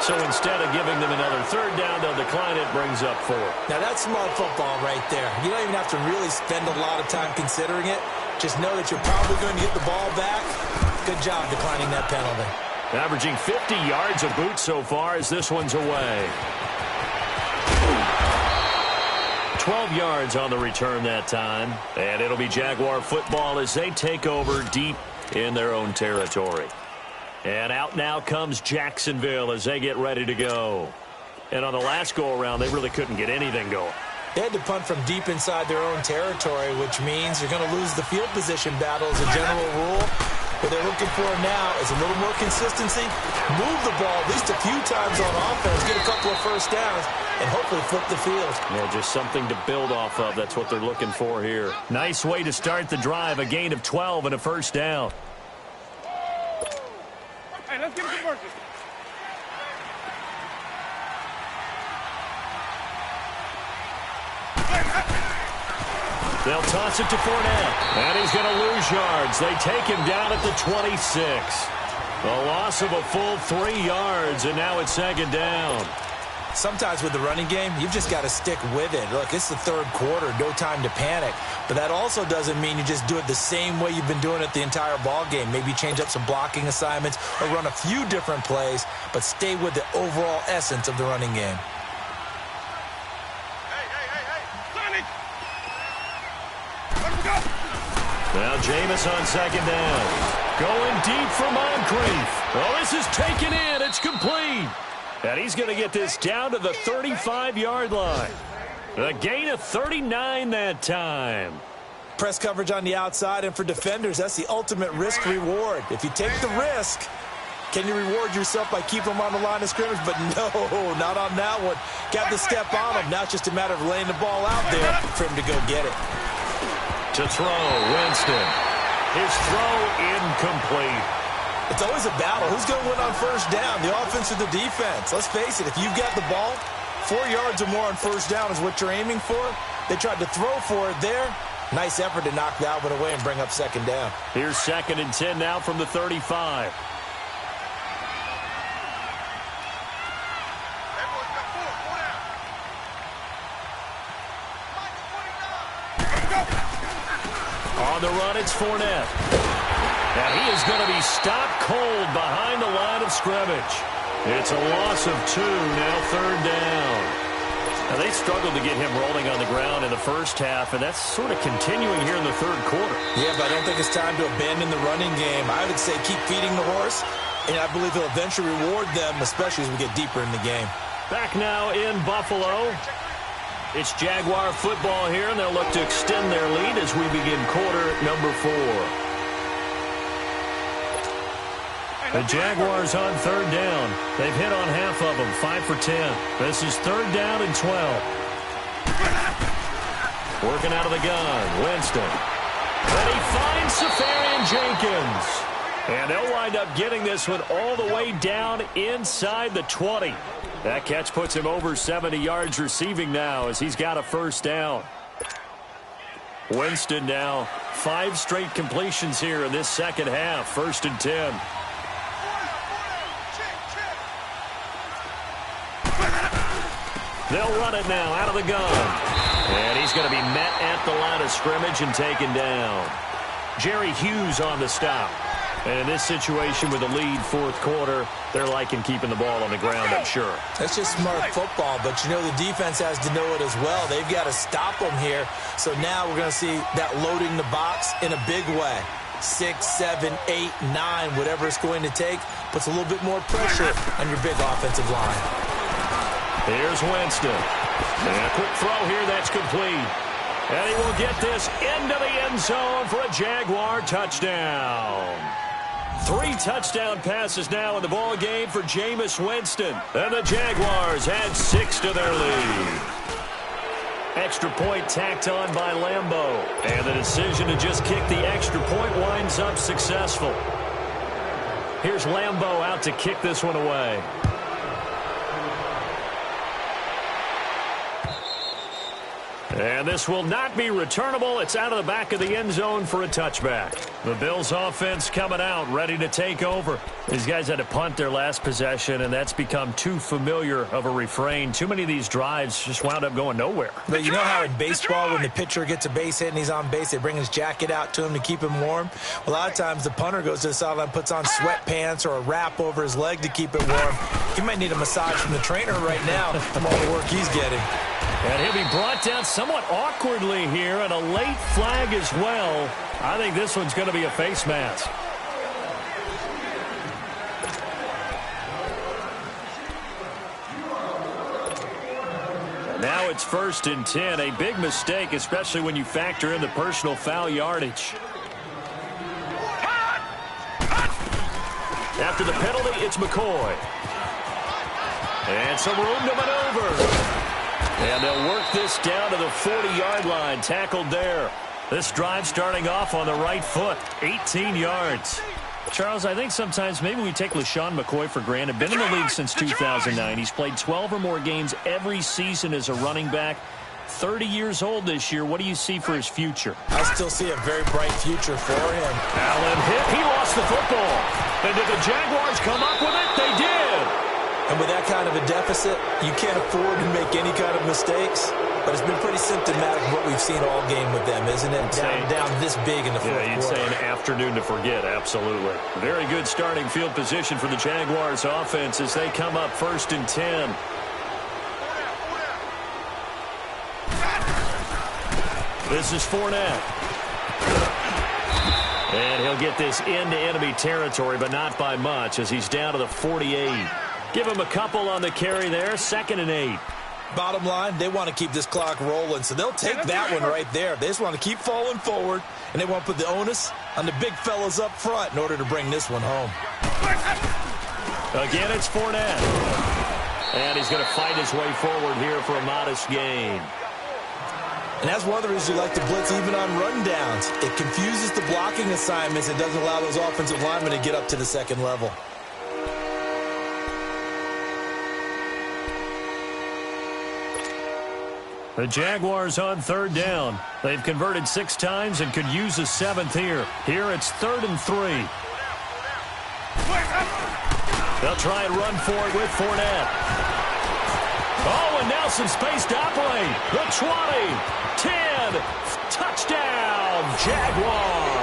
So instead of giving them another 3rd down, they'll decline it, brings up 4. Now, that's smart football right there. You don't even have to really spend a lot of time considering it. Just know that you're probably going to get the ball back. Good job declining that penalty. Averaging 50 yards a boot so far as this one's away. 12 yards on the return that time. And it'll be Jaguar football as they take over deep in their own territory. And out now comes Jacksonville as they get ready to go. And on the last go-around, they really couldn't get anything going. They had to punt from deep inside their own territory, which means you're going to lose the field position battle as a general rule. What they're looking for now is a little more consistency, move the ball at least a few times on offense, get a couple of 1st downs, and hopefully flip the field. Yeah, just something to build off of. That's what they're looking for here. Nice way to start the drive, a gain of 12 and a 1st down. Hey, let's get a conversion. They'll toss it to Fournette. And he's going to lose yards. They take him down at the 26. A loss of a full 3 yards, and now it's 2nd down. Sometimes with the running game, you've just got to stick with it. Look, it's the 3rd quarter, no time to panic. But that also doesn't mean you just do it the same way you've been doing it the entire ball game. Maybe change up some blocking assignments or run a few different plays, but stay with the overall essence of the running game. Sonny! Let him go! Now Jameis on 2nd down. Going deep for Moncrief. Oh, this is taken in. It's complete. And he's going to get this down to the 35-yard line. A gain of 39 that time. Press coverage on the outside, and for defenders, that's the ultimate risk-reward. If you take the risk, can you reward yourself by keeping them on the line of scrimmage? But no, not on that one. Got the step on him. Now it's just a matter of laying the ball out there for him to go get it. To throw, Winston. His throw incomplete. It's always a battle. Who's going to win on 1st down, the offense or the defense? Let's face it, if you've got the ball, 4 yards or more on 1st down is what you're aiming for. They tried to throw for it there. Nice effort to knock that one away and bring up 2nd down. Here's 2nd and 10 now from the 35. On the run, it's Fournette. And he is going to be stopped cold behind the line of scrimmage. It's a loss of 2, now 3rd down. Now, they struggled to get him rolling on the ground in the first half, and that's sort of continuing here in the 3rd quarter. Yeah, but I don't think it's time to abandon the running game. I would say keep feeding the horse, and I believe he'll eventually reward them, especially as we get deeper in the game. Back now in Buffalo. It's Jaguar football here, and they'll look to extend their lead as we begin quarter number 4. The Jaguars on third down. They've hit on half of them, 5 for 10. This is third down and 12. Working out of the gun, Winston. And he finds Safarian Jenkins. And they'll wind up getting this one all the way down inside the 20. That catch puts him over 70 yards receiving now as he's got a first down. Winston now 5 straight completions here in this second half. First and 10. They'll run it now out of the gun. And he's going to be met at the line of scrimmage and taken down. Jerry Hughes on the stop. And in this situation with the lead fourth quarter, they're liking keeping the ball on the ground, I'm sure. That's just smart football, but you know the defense has to know it as well. They've got to stop them here. So now we're going to see that loading the box in a big way. 6, 7, 8, 9, whatever it's going to take, puts a little bit more pressure on your big offensive line. Here's Winston. And a quick throw here that's complete. And he will get this into the end zone for a Jaguar touchdown. 3 touchdown passes now in the ball game for Jameis Winston. And the Jaguars add 6 to their lead. Extra point tacked on by Lambeau. And the decision to just kick the extra point winds up successful. Here's Lambeau out to kick this one away. And this will not be returnable. It's out of the back of the end zone for a touchback. The Bills offense coming out, ready to take over. These guys had to punt their last possession, and that's become too familiar of a refrain. Too many of these drives just wound up going nowhere. But you know how in baseball, when the pitcher gets a base hit and he's on base, they bring his jacket out to him to keep him warm? Well, a lot of times the punter goes to the sideline, puts on sweatpants or a wrap over his leg to keep it warm. He might need a massage from the trainer right now from all the work he's getting. And he'll be brought down somewhat awkwardly here, and a late flag as well. I think this one's going to be a face mask. And now it's first and 10. A big mistake, especially when you factor in the personal foul yardage. After the penalty, it's McCoy. And some room to maneuver. And they'll work this down to the 40-yard line. Tackled there. This drive starting off on the right foot. 18 yards. Charles, I think sometimes maybe we take LaShawn McCoy for granted. Been in the league since 2009. He's played 12 or more games every season as a running back. 30 years old this year. What do you see for his future? I still see a very bright future for him. Allen hit. He lost the football. And did the Jaguars come up with it? They did. And with that kind of a deficit, you can't afford to make any kind of mistakes. But it's been pretty symptomatic of what we've seen all game with them, isn't it? Down this big in the fourth quarter. Yeah, you'd say an afternoon to forget, absolutely. Very good starting field position for the Jaguars offense as they come up first and 10. This is Fournette. And he'll get this into enemy territory, but not by much as he's down to the 48. Give him a couple on the carry there. 2nd and 8. Bottom line, they want to keep this clock rolling, so they'll take that one right there. They just want to keep falling forward, and they want to put the onus on the big fellas up front in order to bring this one home. Again, it's Fournette. And he's going to fight his way forward here for a modest gain. And that's one of the reasons you like to blitz even on rundowns. It confuses the blocking assignments. It doesn't allow those offensive linemen to get up to the second level. The Jaguars on third down. They've converted 6 times and could use a 7th here. Here it's 3rd and 3. They'll try and run for it with Fournette. Oh, and now some space to operate. The 20, 10, touchdown, Jaguars.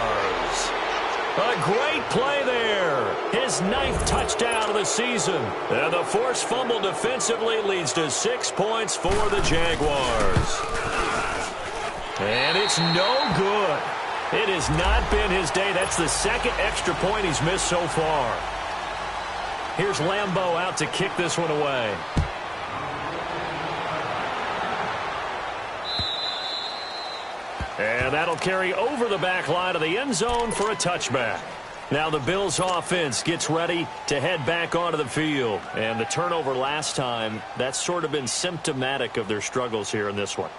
A great play there. His 9th touchdown of the season. And the forced fumble defensively leads to 6 points for the Jaguars. And it's no good. It has not been his day. That's the 2nd extra point he's missed so far. Here's Lambeau out to kick this one away. And that'll carry over the back line of the end zone for a touchback. Now the Bills offense gets ready to head back onto the field. And the turnover last time, that's sort of been symptomatic of their struggles here in this one.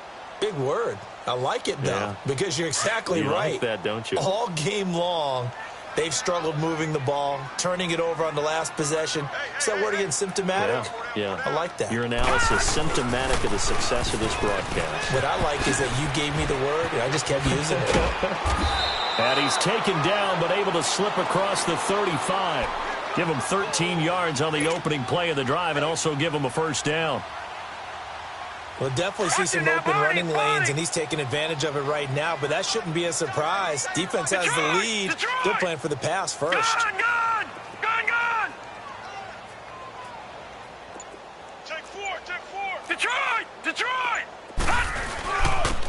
Big word. I like it, though, because you're exactly right. You like that, don't you? All game long, they've struggled moving the ball, turning it over on the last possession. Is that word again, symptomatic? Yeah. I like that. Your analysis, symptomatic of the success of this broadcast. What I like is that you gave me the word, and I just kept using it. And he's taken down, but able to slip across the 35. Give him 13 yards on the opening play of the drive, and also give him a first down. We'll definitely see some open running lanes, and he's taking advantage of it right now, but that shouldn't be a surprise. Defense has the lead. They're playing for the pass first. Gone! Take four! Detroit!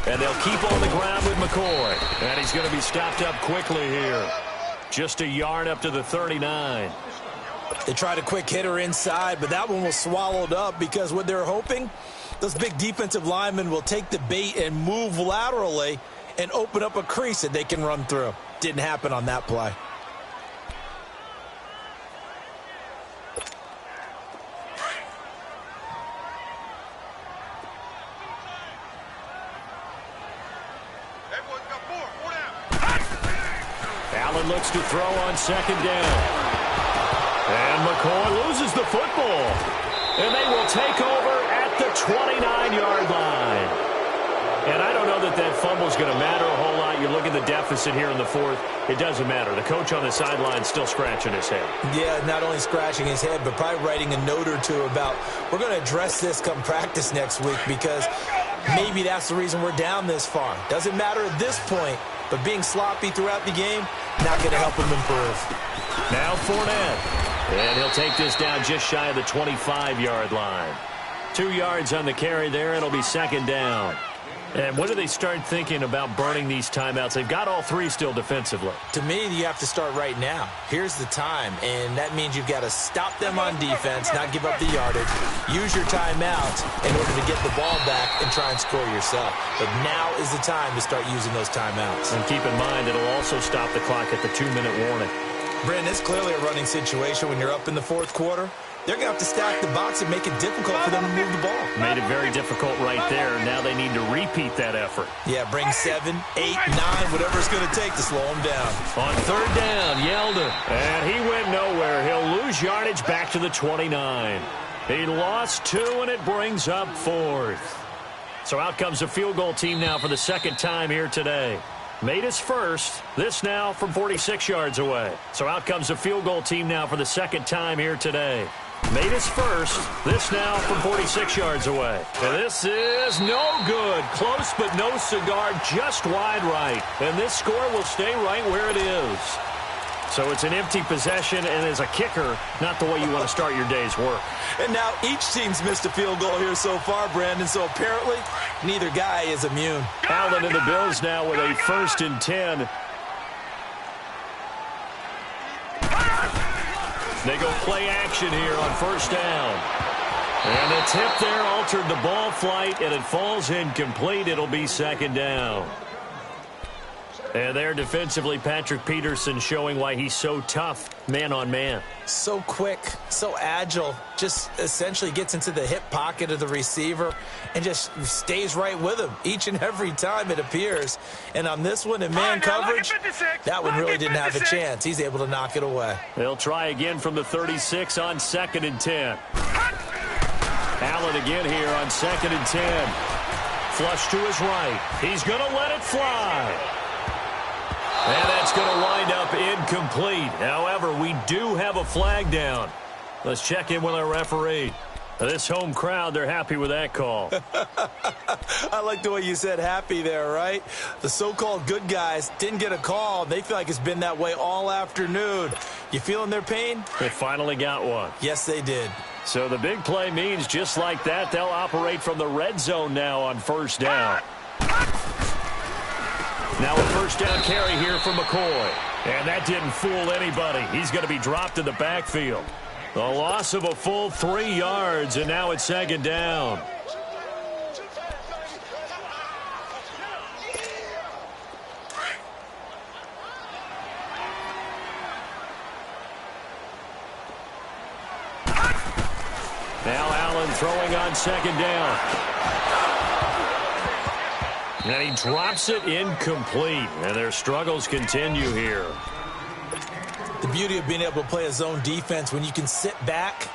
And they'll keep on the ground with McCoy. And he's going to be stopped up quickly here. Just a yard up to the 39. They tried a quick hitter inside, but that one was swallowed up because what they're hoping, those big defensive linemen will take the bait and move laterally and open up a crease that they can run through. Didn't happen on that play. Allen looks to throw on second down. And McCoy loses the football. And they will take over at the 29-yard line. And I don't know that that fumble is going to matter a whole lot. You look at the deficit here in the fourth. It doesn't matter. The coach on the sideline is still scratching his head. Yeah, not only scratching his head, but probably writing a note or two about, we're going to address this come practice next week because maybe that's the reason we're down this far. Doesn't matter at this point, but being sloppy throughout the game, not going to help him improve. Now Fournette. And he'll take this down just shy of the 25-yard line. 2 yards on the carry there. It'll be second down. And when do they start thinking about burning these timeouts? They've got all three still defensively. To me, you have to start right now. Here's the time, and that means you've got to stop them on defense, not give up the yardage, use your timeouts in order to get the ball back and try and score yourself. But now is the time to start using those timeouts. And keep in mind, it'll also stop the clock at the 2-minute warning. Brandon, it's clearly a running situation when you're up in the fourth quarter. They're going to have to stack the box and make it difficult for them to move the ball. Made it very difficult right there. Now they need to repeat that effort. Yeah, bring 7, 8, 9, whatever it's going to take to slow them down. On third down, Yeldon. And he went nowhere. He'll lose yardage back to the 29. He lost 2, and it brings up fourth. So out comes the field goal team now for the second time here today. Made his first. This now from 46 yards away. So out comes the field goal team now for the second time here today. Made his first. This now from 46 yards away. And this is no good. Close but no cigar. Just wide right. And this score will stay right where it is. So it's an empty possession, and as a kicker, not the way you want to start your day's work. And now each team's missed a field goal here so far, Brandon, so apparently neither guy is immune. Allen and the Bills now with a 1st and 10. They go play action here on first down. And the tip there altered the ball flight, and it falls incomplete. It'll be second down. And there defensively, Patrick Peterson showing why he's so tough, man on man. So quick, so agile, just essentially gets into the hip pocket of the receiver and just stays right with him each and every time it appears. And on this one in man coverage, that one really didn't have a chance. He's able to knock it away. They'll try again from the 36 on 2nd and 10. Allen again here on 2nd and 10. Flush to his right. He's going to let it fly. And that's going to wind up incomplete. However, we do have a flag down. Let's check in with our referee. This home crowd, they're happy with that call. I like the way you said happy there, right? The so-called good guys didn't get a call. They feel like it's been that way all afternoon. You feeling their pain? They finally got one. Yes, they did. So the big play means just like that, they'll operate from the red zone now on first down. Now a first down carry here for McCoy. And that didn't fool anybody. He's going to be dropped in the backfield. A loss of a full 3 yards, and now it's second down. Now Allen throwing on second down. And he drops it incomplete. And their struggles continue here. The beauty of being able to play a zone defense, when you can sit back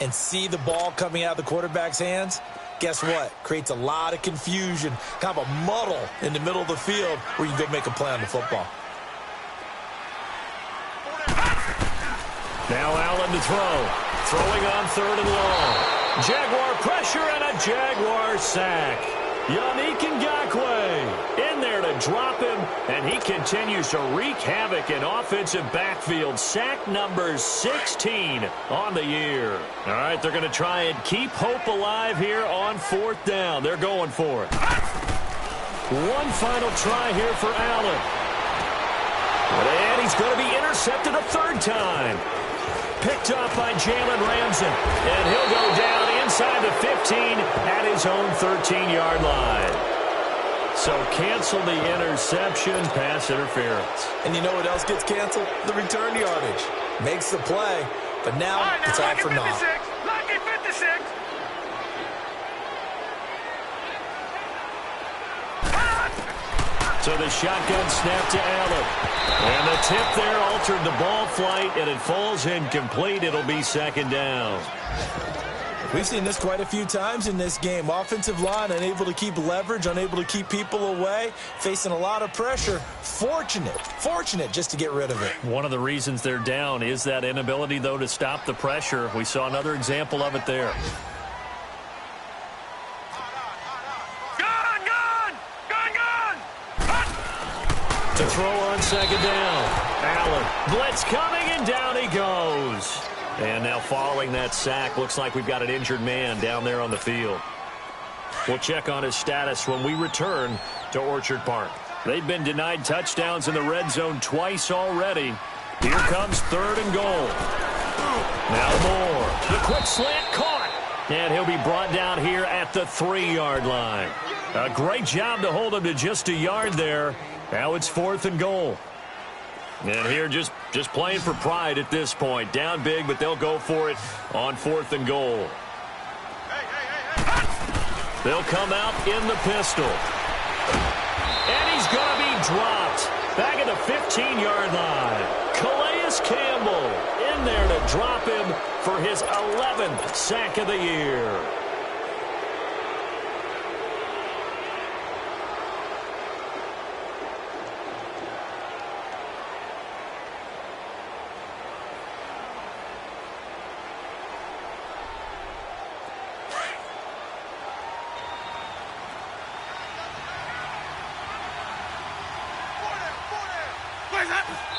and see the ball coming out of the quarterback's hands, guess what? Creates a lot of confusion, kind of a muddle in the middle of the field where you can go make a play on the football. Now Allen to throw. Throwing on third and long. Jaguar pressure and a Jaguar sack. Yannick Ngakoue in there to drop him, and he continues to wreak havoc in offensive backfield. Sack number 16 on the year. All right, they're going to try and keep hope alive here on fourth down. They're going for it. One final try here for Allen. And he's going to be intercepted a third time. Picked up by Jalen Ramsey. And he'll go down inside the 15 at his own 13-yard line. So cancel the interception, pass interference. And you know what else gets canceled? The return yardage. Makes the play, but now it's all for naught. Lucky 56. So the shotgun snap to Allen. And the tip there altered the ball flight, and it falls incomplete. It'll be second down. We've seen this quite a few times in this game. Offensive line unable to keep leverage, unable to keep people away, facing a lot of pressure. Fortunate just to get rid of it. One of the reasons they're down is that inability, though, to stop the pressure. We saw another example of it there. To throw on second down. Allen. Blitz coming, and down he goes. And now following that sack, looks like we've got an injured man down there on the field. We'll check on his status when we return to Orchard Park. They've been denied touchdowns in the red zone twice already. Here comes third and goal. Now Moore. The quick slant caught. And he'll be brought down here at the 3-yard line. A great job to hold him to just a yard there. Now it's fourth and goal. And here just playing for pride at this point. Down big, but they'll go for it on fourth and goal. They'll come out in the pistol. And he's going to be dropped. Back at the 15-yard line. Calais Campbell in there to drop him for his 11th sack of the year.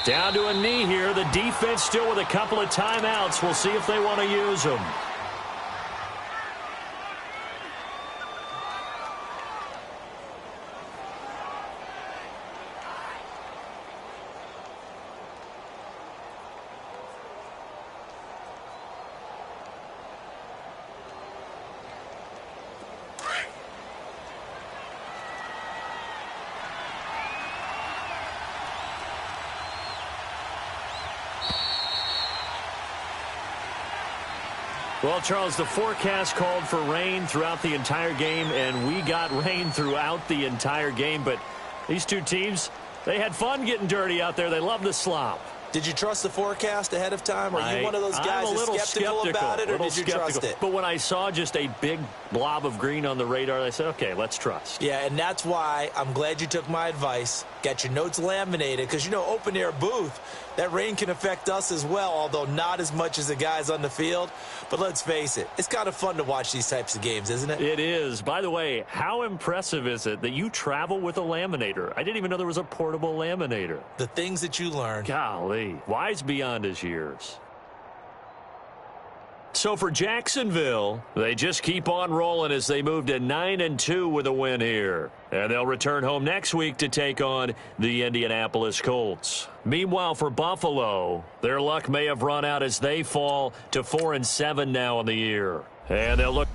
Down to a knee here. The defense still with a couple of timeouts. We'll see if they want to use them. Well, Charles, the forecast called for rain throughout the entire game, and we got rain throughout the entire game. But these two teams, they had fun getting dirty out there. They love the slop. Did you trust the forecast ahead of time? Are you one of those guys that's skeptical about it, or did you trust it? But when I saw just a big blob of green on the radar, I said, okay, let's trust. Yeah, and that's why I'm glad you took my advice. Get your notes laminated, because, you know, open-air booth, that rain can affect us as well, although not as much as the guys on the field. But let's face it, it's kind of fun to watch these types of games, isn't it? It is. By the way, how impressive is it that you travel with a laminator? I didn't even know there was a portable laminator. The things that you learn. Golly, wise beyond his years. So for Jacksonville, they just keep on rolling as they move to 9-2 with a win here. And they'll return home next week to take on the Indianapolis Colts. Meanwhile, for Buffalo, their luck may have run out as they fall to 4-7 now in the year. And they'll look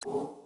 you